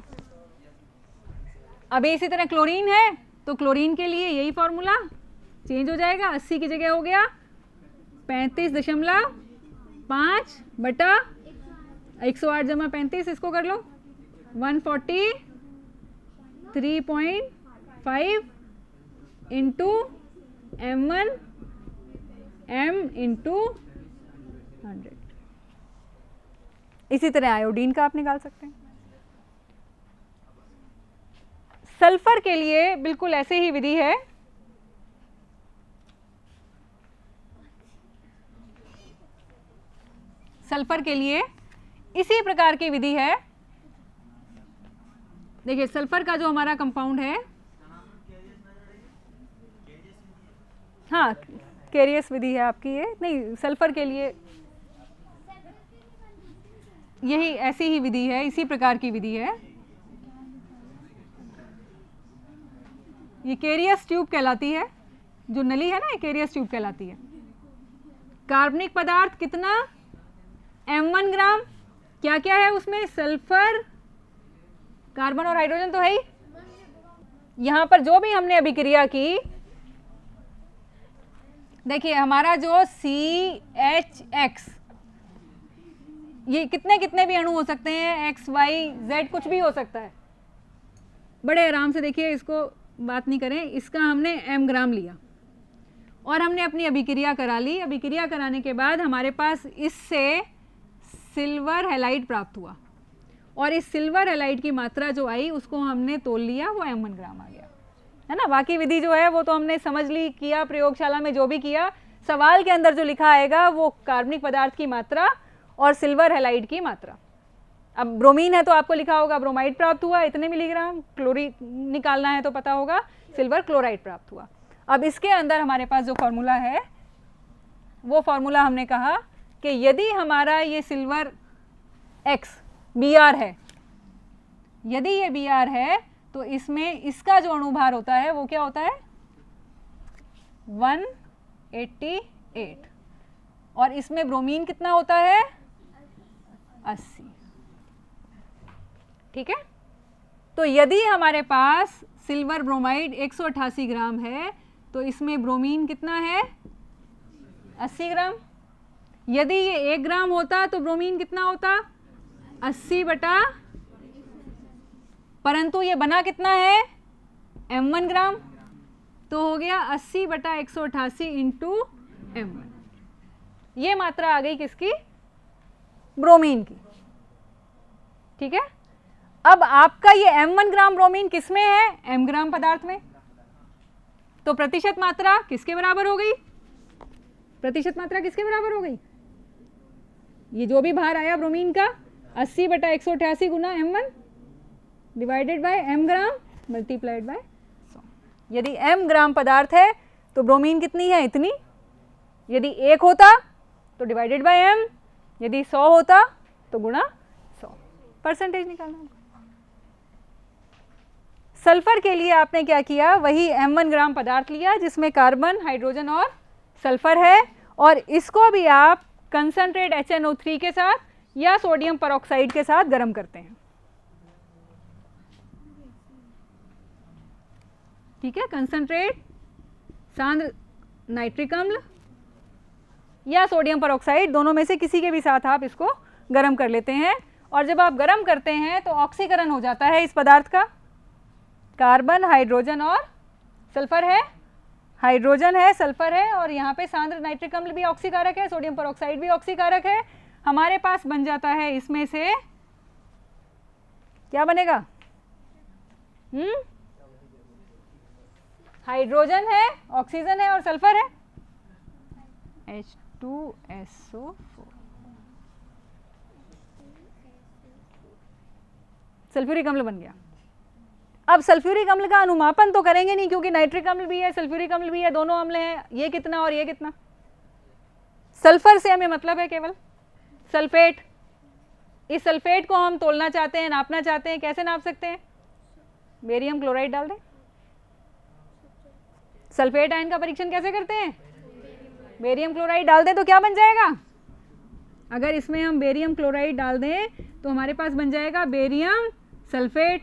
अब इसी तरह क्लोरीन है तो क्लोरीन के लिए यही फॉर्मूला चेंज हो जाएगा, 80 की जगह हो गया 35.5 बटा 108 जमा 35, इसको कर लो 143.5 इंटू m1 m इंटू 100। इसी तरह आयोडीन का आप निकाल सकते हैं। सल्फर के लिए बिल्कुल ऐसे ही विधि है। सल्फर के लिए इसी प्रकार की विधि है। देखिए सल्फर का जो हमारा कंपाउंड है, हाँ कैरियस विधि है आपकी ये, नहीं सल्फर के लिए यही ऐसी ही विधि है, इसी प्रकार की विधि है। ये कैरियस ट्यूब कहलाती है, जो नली है ना ये कैरियस ट्यूब कहलाती है। कार्बनिक पदार्थ कितना, m1 ग्राम। क्या क्या है उसमें, सल्फर, कार्बन और हाइड्रोजन तो है ही। यहां पर जो भी हमने अभिक्रिया की, देखिए हमारा जो CHX, ये कितने कितने भी अणु हो सकते हैं, X Y Z कुछ भी हो सकता है। बड़े आराम से देखिए, इसको बात नहीं करें। इसका हमने m ग्राम लिया और हमने अपनी अभिक्रिया करा ली। अभिक्रिया कराने के बाद हमारे पास इससे सिल्वर हैलाइड प्राप्त हुआ और इस सिल्वर हैलाइड की मात्रा जो आई उसको हमने तोल लिया, वो m1 ग्राम आ गया, है ना। बाकी विधि जो है वो तो हमने समझ ली, किया प्रयोगशाला में जो भी किया। सवाल के अंदर जो लिखा आएगा वो कार्बनिक पदार्थ की मात्रा और सिल्वर हैलाइड की मात्रा। अब ब्रोमीन है तो आपको लिखा होगा ब्रोमाइड प्राप्त हुआ इतने मिलीग्राम, क्लोरीन निकालना है तो पता होगा सिल्वर क्लोराइड प्राप्त हुआ। अब इसके अंदर हमारे पास जो फॉर्मूला है वो फॉर्मूला हमने कहा कि यदि हमारा ये सिल्वर X Br है, यदि ये Br है तो इसमें इसका जो अणुभार होता है वो क्या होता है 188 और इसमें ब्रोमीन कितना होता है 80। ठीक है, तो यदि हमारे पास सिल्वर ब्रोमाइड 188 ग्राम है तो इसमें ब्रोमीन कितना है 80 ग्राम। यदि ये 1 ग्राम होता तो ब्रोमीन कितना होता 80 बटा, परंतु ये बना कितना है m1 ग्राम, तो हो गया 80 बटा 188 इंटू m1। ये मात्रा आ गई किसकी, ब्रोमीन की। ठीक है, अब आपका ये m1 ग्राम ब्रोमीन किसमें है, m ग्राम पदार्थ में, तो प्रतिशत मात्रा किसके बराबर हो गई, प्रतिशत मात्रा किसके बराबर हो गई, ये जो भी भार आया ब्रोमीन का 80 बटा 188 गुना m1 divided by m gram multiplied by 100। यदि m ग्राम पदार्थ है तो ब्रोमीन कितनी है, इतनी। यदि 1 होता तो डिवाइडेड बाय m, यदि 100 होता तो गुणा 100। परसेंटेज निकालना होगा। सल्फर के लिए आपने क्या किया, वही m1 ग्राम पदार्थ लिया जिसमें कार्बन, हाइड्रोजन और सल्फर है, और इसको भी आप कंसंट्रेट HNO3 के साथ या सोडियम परऑक्साइड के साथ गर्म करते हैं। ठीक है, कंसंट्रेट सांद्र नाइट्रिक अम्ल या सोडियम परऑक्साइड, दोनों में से किसी के भी साथ आप इसको गर्म कर लेते हैं। और जब आप गर्म करते हैं तो ऑक्सीकरण हो जाता है इस पदार्थ का। कार्बन, हाइड्रोजन और सल्फर है, हाइड्रोजन है, सल्फर है, और यहाँ पे सांद्र नाइट्रिक अम्ल भी ऑक्सीकारक है, सोडियम परऑक्साइड भी ऑक्सीकारक है। हमारे पास बन जाता है इसमें से क्या बनेगा, हाइड्रोजन है, ऑक्सीजन है और सल्फर है, H2SO4। सल्फ्यूरिक अम्ल बन गया। अब सल्फ्यूरिक अम्ल का अनुमापन तो करेंगे नहीं क्योंकि नाइट्रिक अम्ल भी है, सल्फ्यूरिक अम्ल भी है, दोनों अम्ल हैं। ये कितना और ये कितना, सल्फर से हमें मतलब है केवल सल्फेट। इस सल्फेट को हम तोलना चाहते हैं, नापना चाहते हैं, कैसे नाप सकते हैं, बेरियम क्लोराइड डाल दें। सल्फेट आयन का परीक्षण कैसे करते हैं, बेरियम क्लोराइड डाल दें तो क्या बन जाएगा, अगर इसमें हम बेरियम क्लोराइड डाल दें तो हमारे पास बन जाएगा बेरियम सल्फेट।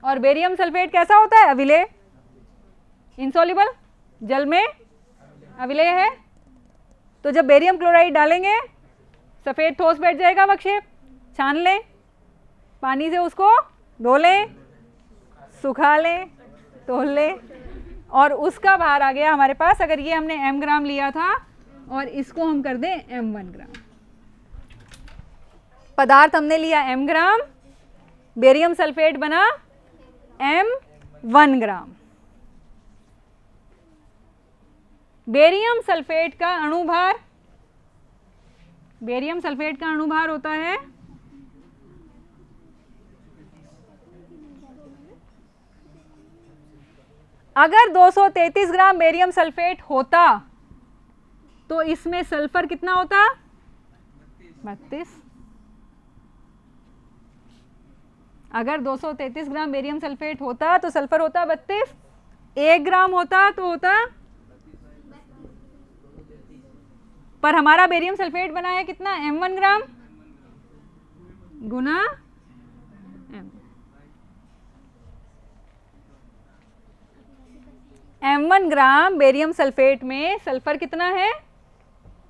और बेरियम सल्फेट कैसा होता है, अविलेय, इनसॉल्युबल, जल में अविलेय है। तो जब बेरियम क्लोराइड डालेंगे सफ़ेद ठोस बैठ जाएगा अवक्षेप, छान लें, पानी से उसको धो लें, सुखा लें, तोल लें, और उसका भार आ गया हमारे पास, अगर ये हमने m ग्राम लिया था और इसको हम कर दें m1 ग्राम। पदार्थ हमने लिया m ग्राम, बेरियम सल्फेट बना m1 ग्राम। बेरियम सल्फेट का अणुभार, बेरियम सल्फेट का अणुभार होता है अगर 233 ग्राम बेरियम सल्फेट होता तो इसमें सल्फर कितना होता? 32। अगर 233 ग्राम बेरियम सल्फेट होता तो सल्फर होता 32, 1 ग्राम होता तो होता, पर हमारा बेरियम सल्फेट बना है कितना? m1 ग्राम गुना m1 ग्राम बेरियम सल्फेट में सल्फर कितना है?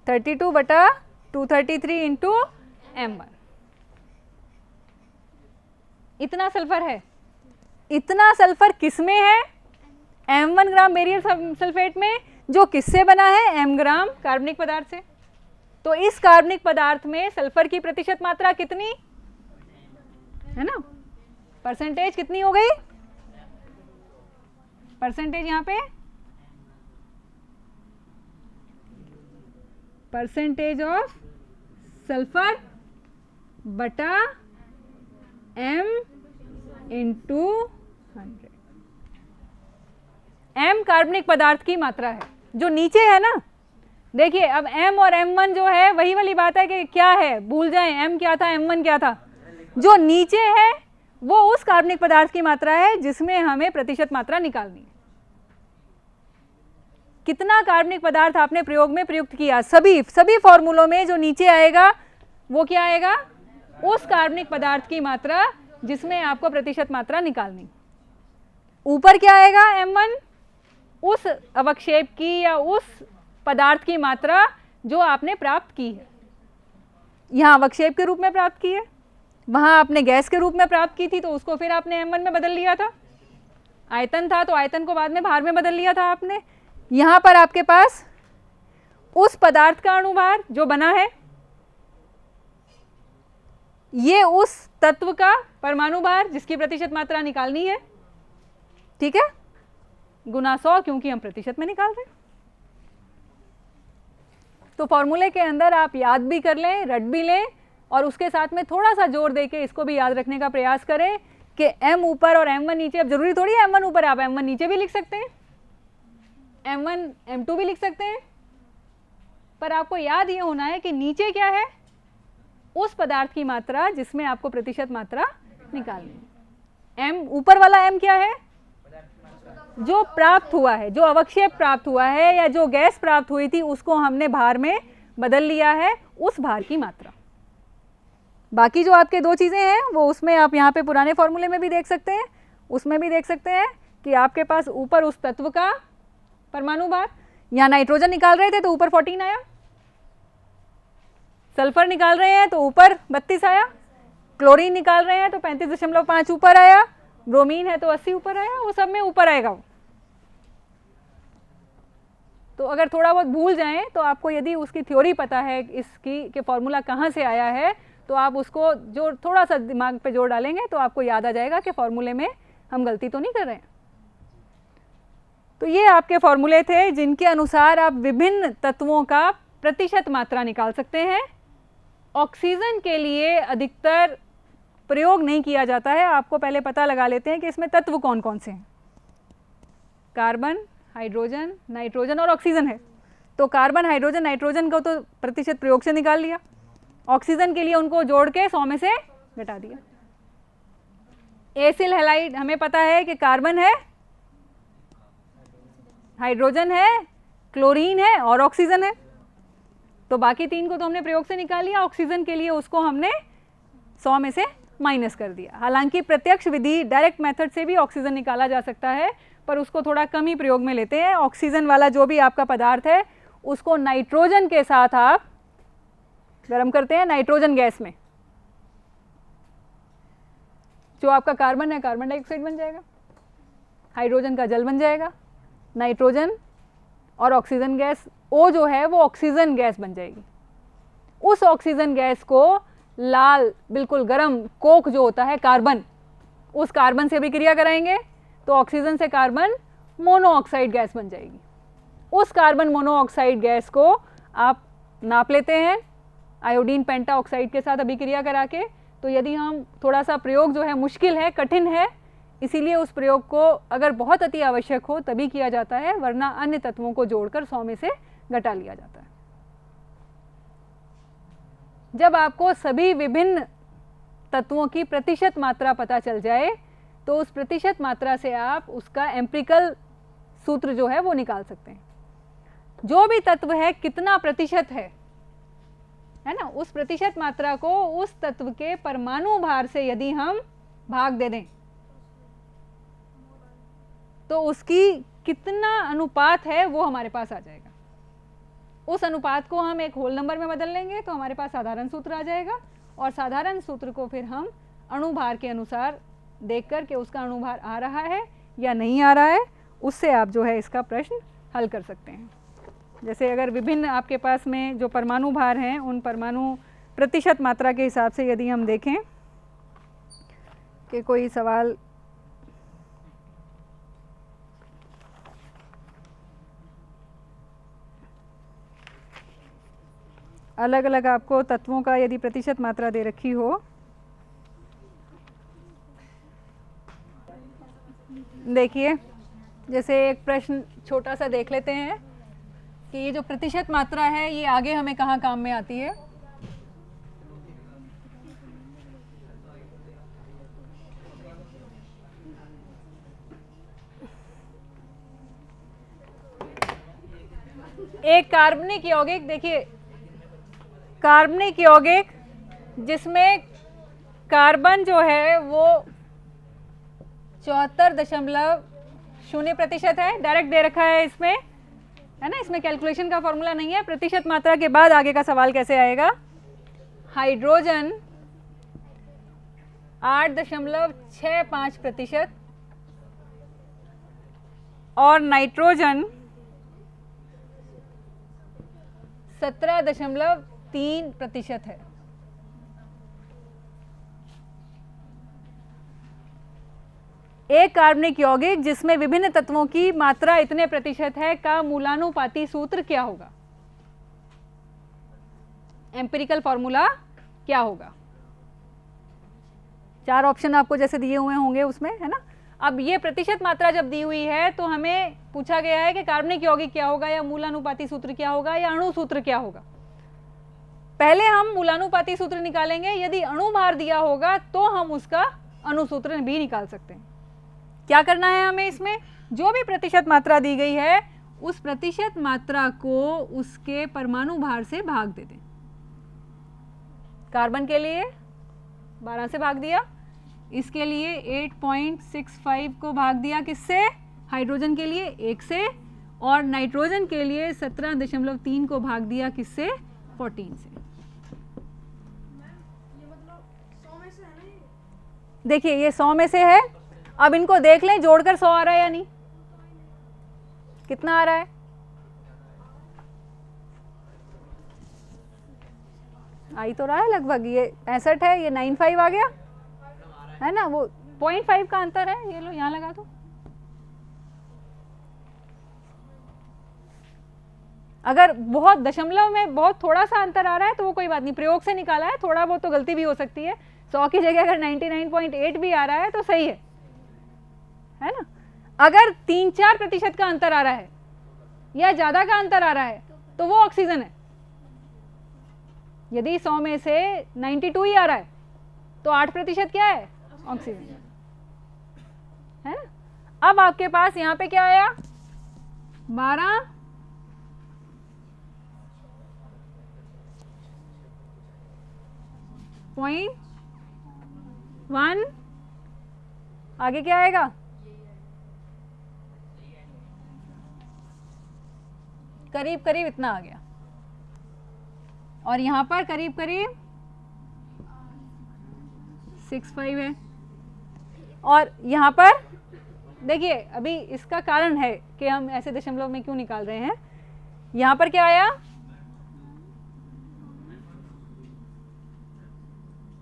32/233 इंटू m1। इतना सल्फर है। इतना सल्फर किस में है? m1 ग्राम बेरियम सल्फेट में, जो किससे बना है? m ग्राम कार्बनिक पदार्थ से। तो इस कार्बनिक पदार्थ में सल्फर की प्रतिशत मात्रा कितनी है ना? परसेंटेज कितनी हो गई? परसेंटेज यहाँ पे परसेंटेज ऑफ सल्फर बटा m इंटू 100। m कार्बनिक पदार्थ की मात्रा है जो नीचे है ना। देखिए अब m और m1 जो है वही वाली बात है कि क्या है, भूल जाएं m क्या था m1 क्या था। जो नीचे है वो उस कार्बनिक पदार्थ की मात्रा है जिसमें हमें प्रतिशत मात्रा निकालनी है। कितना कार्बनिक पदार्थ आपने प्रयोग में प्रयुक्त किया, सभी फॉर्मूलों में जो नीचे आएगा वो क्या आएगा? उस कार्बनिक पदार्थ की मात्रा जिसमें आपको प्रतिशत मात्रा निकालनी। ऊपर क्या आएगा? m1 उस अवक्षेप की या उस पदार्थ की मात्रा जो आपने प्राप्त की है। यहाँ अवक्षेप के रूप में प्राप्त की है, वहां आपने गैस के रूप में प्राप्त की थी तो उसको फिर आपने m1 में बदल लिया था। आयतन था तो आयतन को बाद में भार में बदल लिया था आपने। यहाँ पर आपके पास उस पदार्थ का अणुभार जो बना है, ये उस तत्व का परमाणु भार जिसकी प्रतिशत मात्रा निकालनी है, ठीक है, गुना 100, क्योंकि हम प्रतिशत में निकाल रहे हैं। तो फॉर्मूले के अंदर आप याद भी कर लें, रट भी लें, और उसके साथ में थोड़ा सा जोर देके इसको भी याद रखने का प्रयास करें कि m ऊपर और m1 नीचे। अब जरूरी थोड़ी है m1 ऊपर, आप m1 नीचे भी लिख सकते हैं, m1 m2 भी लिख सकते हैं, पर आपको याद ये होना है कि नीचे क्या है? उस पदार्थ की मात्रा जिसमें आपको प्रतिशत मात्रा निकालनी है। m ऊपर वाला m क्या है? जो प्राप्त हुआ है, जो अवक्षेप प्राप्त हुआ है या जो गैस प्राप्त हुई थी उसको हमने भार में बदल लिया है, उस भार की मात्रा। बाकी जो आपके दो चीज़ें हैं वो उसमें आप यहाँ पे पुराने फॉर्मूले में भी देख सकते हैं, उसमें भी देख सकते हैं कि आपके पास ऊपर उस तत्व का परमाणु भार, यहाँ नाइट्रोजन निकाल रहे थे तो ऊपर 14 आया, सल्फर निकाल रहे हैं तो ऊपर 32 आया, क्लोरीन निकाल रहे हैं तो 35.5 ऊपर आया, ब्रोमीन है तो 80 ऊपर आया, वो सब में ऊपर आएगा वो। तो अगर थोड़ा बहुत भूल जाएं तो आपको यदि उसकी थ्योरी पता है इसकी कि फॉर्मूला कहाँ से आया है, तो आप उसको जो थोड़ा सा दिमाग पे जोर डालेंगे तो आपको याद आ जाएगा कि फॉर्मूले में हम गलती तो नहीं कर रहे हैं। तो ये आपके फॉर्मूले थे जिनके अनुसार आप विभिन्न तत्वों का प्रतिशत मात्रा निकाल सकते हैं। ऑक्सीजन के लिए अधिकतर प्रयोग नहीं किया जाता है, आपको पहले पता लगा लेते हैं कि इसमें तत्व कौन कौन से हैं। कार्बन, हाइड्रोजन, नाइट्रोजन और ऑक्सीजन है। तो कार्बन, हाइड्रोजन, नाइट्रोजन को तो प्रतिशत प्रयोग से निकाल लिया, ऑक्सीजन के लिए उनको जोड़ के 100 में से घटा दिया। एसिल हैलाइड हमें पता है कि कार्बन है, हाइड्रोजन है, क्लोरीन है और ऑक्सीजन है, तो बाकी तीन को तो हमने प्रयोग से निकाल लिया। ऑक्सीजन के लिए उसको हमने 100 में से माइनस कर दिया। हालांकि प्रत्यक्ष विधि डायरेक्ट मेथड से भी ऑक्सीजन निकाला जा सकता है, पर उसको थोड़ा कम ही प्रयोग में लेते हैं। ऑक्सीजन वाला जो भी आपका पदार्थ है उसको नाइट्रोजन के साथ आप गर्म करते हैं, नाइट्रोजन गैस में। जो आपका कार्बन है कार्बन डाइऑक्साइड बन जाएगा, हाइड्रोजन का जल बन जाएगा, नाइट्रोजन और ऑक्सीजन गैस, O जो है वो ऑक्सीजन गैस बन जाएगी। उस ऑक्सीजन गैस को लाल बिल्कुल गर्म कोक जो होता है कार्बन, उस कार्बन से अभिक्रिया कराएंगे तो ऑक्सीजन से कार्बन मोनोऑक्साइड गैस बन जाएगी। उस कार्बन मोनोऑक्साइड गैस को आप नाप लेते हैं आयोडीन पेंटा ऑक्साइड के साथ अभिक्रिया करा के। तो यदि हम थोड़ा सा प्रयोग जो है मुश्किल है, कठिन है, इसीलिए उस प्रयोग को अगर बहुत अति आवश्यक हो तभी किया जाता है, वरना अन्य तत्वों को जोड़कर 100 में से घटा लिया जाता है। जब आपको सभी विभिन्न तत्वों की प्रतिशत मात्रा पता चल जाए तो उस प्रतिशत मात्रा से आप उसका एम्पिरिकल सूत्र जो है वो निकाल सकते हैं। जो भी तत्व है कितना प्रतिशत है ना, उस प्रतिशत मात्रा को उस तत्व के परमाणु भार से यदि हम भाग दे दें तो उसकी कितना अनुपात है वो हमारे पास आ जाएगा। उस अनुपात को हम एक होल नंबर में बदल लेंगे तो हमारे पास साधारण सूत्र आ जाएगा, और साधारण सूत्र को फिर हम अणुभार के अनुसार देख कर के उसका अणुभार आ रहा है या नहीं आ रहा है, उससे आप जो है इसका प्रश्न हल कर सकते हैं। जैसे अगर विभिन्न आपके पास में जो परमाणु भार हैं उन परमाणु प्रतिशत मात्रा के हिसाब से यदि हम देखें कि कोई सवाल अलग अलग आपको तत्वों का यदि प्रतिशत मात्रा दे रखी हो, देखिए जैसे एक प्रश्न छोटा सा देख लेते हैं कि ये जो प्रतिशत मात्रा है ये आगे हमें कहाँ काम में आती है। एक कार्बनिक यौगिक, देखिए कार्बनिक यौगिक जिसमें कार्बन जो है वो 74.0% है, डायरेक्ट दे रखा है इसमें, है ना, इसमें कैलकुलेशन का फॉर्मूला नहीं है। प्रतिशत मात्रा के बाद आगे का सवाल कैसे आएगा। हाइड्रोजन 8.65% और नाइट्रोजन 17.3% है। एक कार्बनिक यौगिक जिसमें विभिन्न तत्वों की मात्रा इतने प्रतिशत है का मूलानुपाती सूत्र क्या होगा, एम्पिरिकल फॉर्मूला क्या होगा। 4 ऑप्शन आपको जैसे दिए हुए होंगे उसमें, है ना। अब ये प्रतिशत मात्रा जब दी हुई है तो हमें पूछा गया है कि कार्बनिक यौगिक क्या होगा, या मूलानुपाती सूत्र क्या होगा, या अणु सूत्र क्या होगा। पहले हम मूलानुपाती सूत्र निकालेंगे, यदि अणु भार दिया होगा तो हम उसका अणु सूत्र भी निकाल सकते हैं। क्या करना है हमें, इसमें जो भी प्रतिशत मात्रा दी गई है उस प्रतिशत मात्रा को उसके परमाणु भार से भाग दे दें। कार्बन के लिए 12 से भाग दिया, इसके लिए 8.65 को भाग दिया किससे, हाइड्रोजन के लिए 1 से, और नाइट्रोजन के लिए 17.3 को भाग दिया किससे, 14 से। देखिए ये 100 में से है। अब इनको देख लें जोड़कर 100 आ रहा है या नहीं, कितना आ रहा है, आई तो रहा है लगभग, ये 65 है, ये 95 आ गया, है ना, वो 0.5 का अंतर है। ये लो यहां लगा दो। अगर बहुत दशमलव में बहुत थोड़ा सा अंतर आ रहा है तो वो कोई बात नहीं, प्रयोग से निकाला है, थोड़ा बहुत तो गलती भी हो सकती है। 100 की जगह अगर 99.8 भी आ रहा है तो सही है ना। अगर 3-4% का अंतर आ रहा है या ज्यादा का अंतर आ रहा है तो वो ऑक्सीजन है। यदि 100 में से 92 ही आ रहा है तो 8% क्या है, ऑक्सीजन, है ना। अब आपके पास यहां पे क्या आया, 12.1, आगे क्या आएगा, करीब करीब इतना आ गया, और यहां पर करीब करीब 65 है, और यहां पर देखिए अभी इसका कारण है कि हम ऐसे दशमलव में क्यों निकाल रहे हैं। यहां पर क्या आया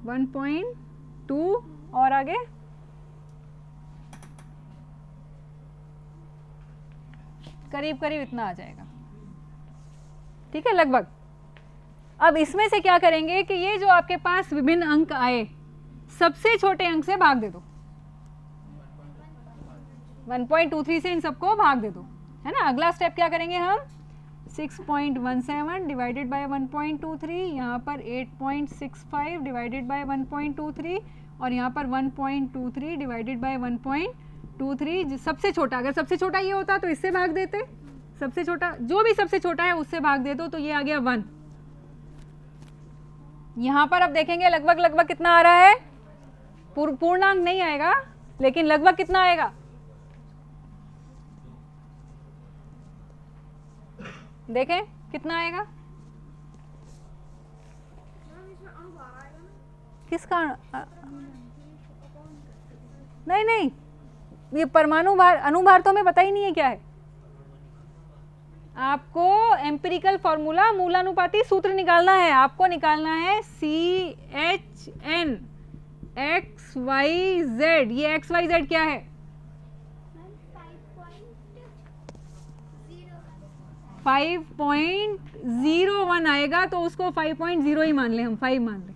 1.2 और आगे करीब करीब इतना आ जाएगा, ठीक है लगभग। अब इसमें से क्या करेंगे कि ये जो आपके पास विभिन्न अंक आए सबसे छोटे अंक से भाग दे दो, 1.23 से इन सबको भाग दे दो, है ना। अगला स्टेप क्या करेंगे हम 6.17 डिवाइडेड बाय 1.23, यहाँ पर 8.65 डिवाइडेड बाय 1.23 और यहाँ पर 1.23 डिवाइडेड बाय 1.23। सबसे छोटा, अगर सबसे छोटा ये होता तो इससे भाग देते, सबसे छोटा जो भी सबसे छोटा है उससे भाग दे दो, तो ये आ गया 1। यहाँ पर अब देखेंगे लगभग लगभग कितना आ रहा है, पूर्णांक नहीं आएगा लेकिन लगभग कितना आएगा, देखें कितना आएगा, किसका नहीं नहीं, ये परमाणु भार अणुभार तो हमें पता ही नहीं है क्या है। आपको एम्पिरिकल फॉर्मूला मूलानुपाती सूत्र निकालना है, आपको निकालना है CHN XYZ। ये XYZ क्या है 5.01 आएगा, तो उसको 5.0 ही मान ले, हम 5 मान ले,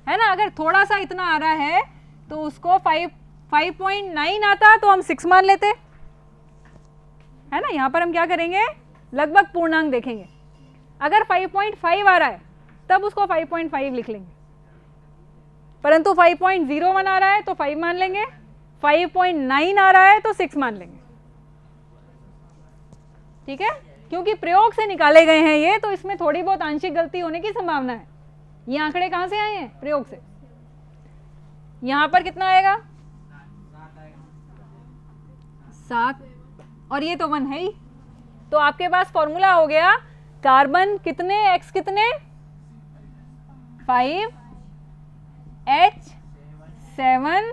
है ना। अगर थोड़ा सा इतना आ रहा है तो उसको 5.9 आता तो हम 6 मान लेते, है ना। यहां पर हम क्या करेंगे लगभग पूर्णांक देखेंगे, अगर 5.5 आ रहा है तब उसको 5.5 लिख लेंगे, परंतु 5.01 आ रहा है तो 5 मान लेंगे, 5.9 आ रहा है तो 6 मान लेंगे, ठीक है। क्योंकि प्रयोग से निकाले गए हैं ये, तो इसमें थोड़ी बहुत आंशिक गलती होने की संभावना है। ये आंकड़े कहां से आए हैं, प्रयोग से। यहां पर कितना आएगा 7 और ये तो 1 है ही, तो आपके पास फॉर्मूला हो गया कार्बन कितने X कितने 5H7N।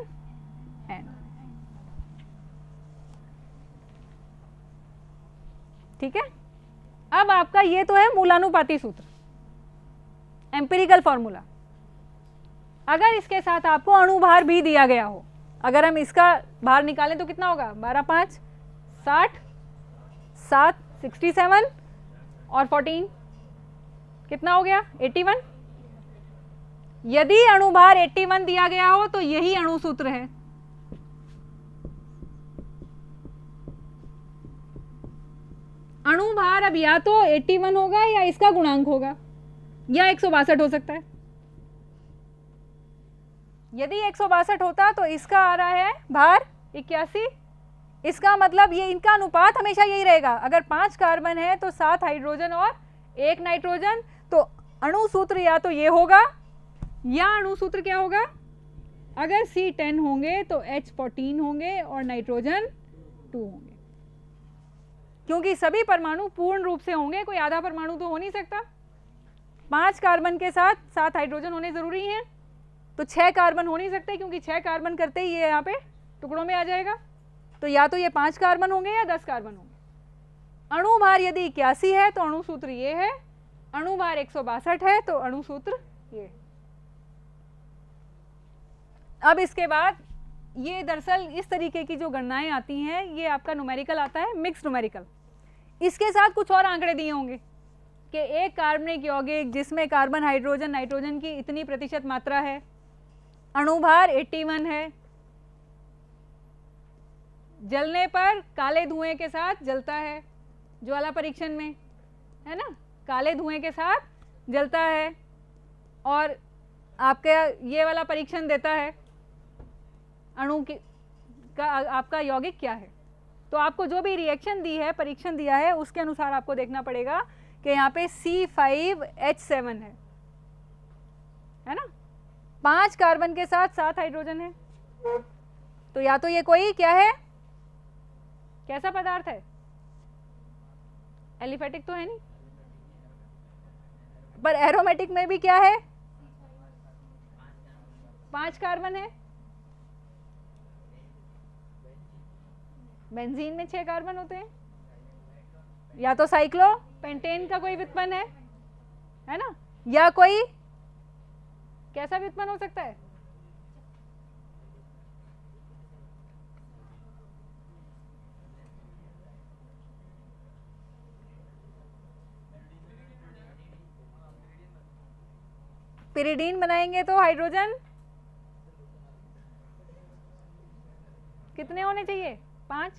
ठीक है। अब आपका ये तो है मूलानुपाती सूत्र, एम्पिरिकल फॉर्मूला। अगर इसके साथ आपको अणुभार भी दिया गया हो, अगर हम इसका भार निकालें तो कितना होगा 12 5 60, 7 67 और 14 कितना हो गया 81। यदि अणुभार 81 दिया गया हो तो यही अणु सूत्र है। अणुभार अब या तो 81 होगा या इसका गुणांक होगा या 162 हो सकता है। यदि 162 होता तो इसका आ रहा है भार 81, इसका मतलब ये इनका अनुपात हमेशा यही रहेगा। अगर 5 कार्बन है तो 7 हाइड्रोजन और 1 नाइट्रोजन, तो अणु सूत्र या तो ये होगा या अणु सूत्र क्या होगा, अगर C10 होंगे तो H14 होंगे और नाइट्रोजन 2 होंगे, क्योंकि सभी परमाणु पूर्ण रूप से होंगे, कोई आधा परमाणु तो हो नहीं सकता। 5 कार्बन के साथ 7 हाइड्रोजन होने जरूरी हैं, तो 6 कार्बन हो नहीं सकते, क्योंकि 6 कार्बन करते ही ये यहाँ पे टुकड़ों में आ जाएगा। तो या तो ये 5 कार्बन होंगे या 10 कार्बन होंगे। अणुभार यदि 81 है तो अणु सूत्र ये है, अणुभार 162 है तो अणु सूत्र ये। अब इसके बाद ये दरअसल इस तरीके की जो गणनाएं आती हैं, ये आपका न्यूमेरिकल आता है, मिक्स न्यूमेरिकल। इसके साथ कुछ और आंकड़े दिए होंगे कि एक कार्बनिक यौगिक जिसमें कार्बन हाइड्रोजन नाइट्रोजन की इतनी प्रतिशत मात्रा है, अणुभार 81 है, जलने पर काले धुएं के साथ जलता है, ज्वाला परीक्षण में, है ना, काले धुएं के साथ जलता है, और आपका ये वाला परीक्षण देता है अणु की का आपका यौगिक क्या है। तो आपको जो भी रिएक्शन दी है, परीक्षण दिया है, उसके अनुसार आपको देखना पड़ेगा कि यहाँ पे C5H7 है ना, 5 कार्बन के साथ 7 हाइड्रोजन है, तो या तो ये कोई क्या है, कैसा पदार्थ है, एलिफेटिक तो है नहीं, पर एरोमेटिक में भी क्या है 5 कार्बन है, बेंजीन में 6 कार्बन होते हैं, या तो साइक्लोपेंटेन का कोई व्युत्पन्न है ना, या कोई कैसा व्युत्पन्न हो सकता है? पिरिडीन बनाएंगे तो हाइड्रोजन कितने होने चाहिए? 5।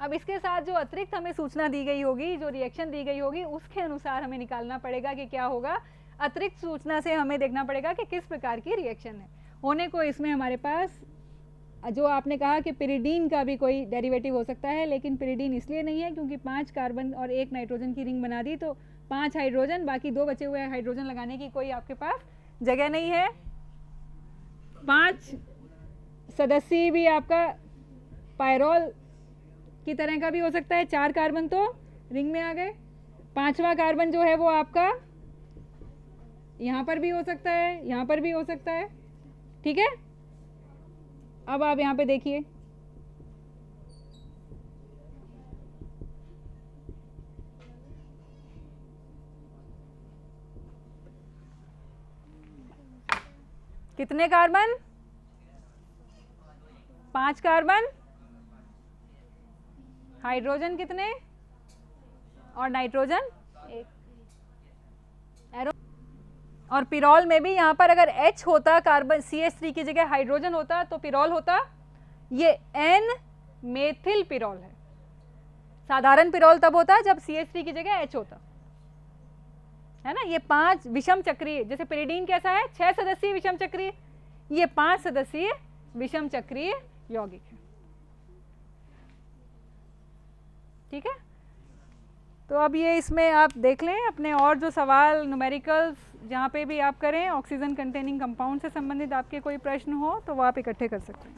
अब इसके साथ जो अतिरिक्त हमें सूचना दी गई होगी, जो रिएक्शन दी गई होगी, उसके अनुसार हमें निकालना पड़ेगा कि क्या होगा। अतिरिक्त सूचना से हमें देखना पड़ेगा कि किस प्रकार की रिएक्शन है होने को। इसमें हमारे पास जो आपने कहा कि पिरिडीन का भी कोई डेरिवेटिव हो सकता है, लेकिन पिरिडीन इसलिए नहीं है क्योंकि 5 कार्बन और 1 नाइट्रोजन की रिंग बना दी, तो 5 हाइड्रोजन, बाकी 2 बचे हुए हाइड्रोजन लगाने की कोई आपके पास जगह नहीं है। 5 सदस्यीय भी आपका पायरोल की तरह का भी हो सकता है। 4 कार्बन तो रिंग में आ गए, 5वां कार्बन जो है वो आपका यहाँ पर भी हो सकता है, यहाँ पर भी हो सकता है, ठीक है। अब आप यहाँ पे देखिए, कितने कार्बन? 5 कार्बन, हाइड्रोजन कितने और नाइट्रोजन 1। एरो और पिरोल में भी यहाँ पर अगर H होता, कार्बन CH3 की जगह हाइड्रोजन होता तो पिरोल होता। ये N मेथिल पिरोल है। साधारण पिरोल तब होता जब CH3 की जगह H होता, है ना। ये 5 विषम चक्रीय, जैसे पिरिडीन कैसा है 6 सदस्यीय विषम चक्रीय, ये 5 सदस्यीय विषम चक्रीय यौगिक है, ठीक है। तो अब ये इसमें आप देख लें अपने और जो सवाल न्यूमेरिकल्स जहाँ पे भी आप करें, ऑक्सीजन कंटेनिंग कंपाउंड से संबंधित आपके कोई प्रश्न हो तो वो आप इकट्ठे कर सकते हैं।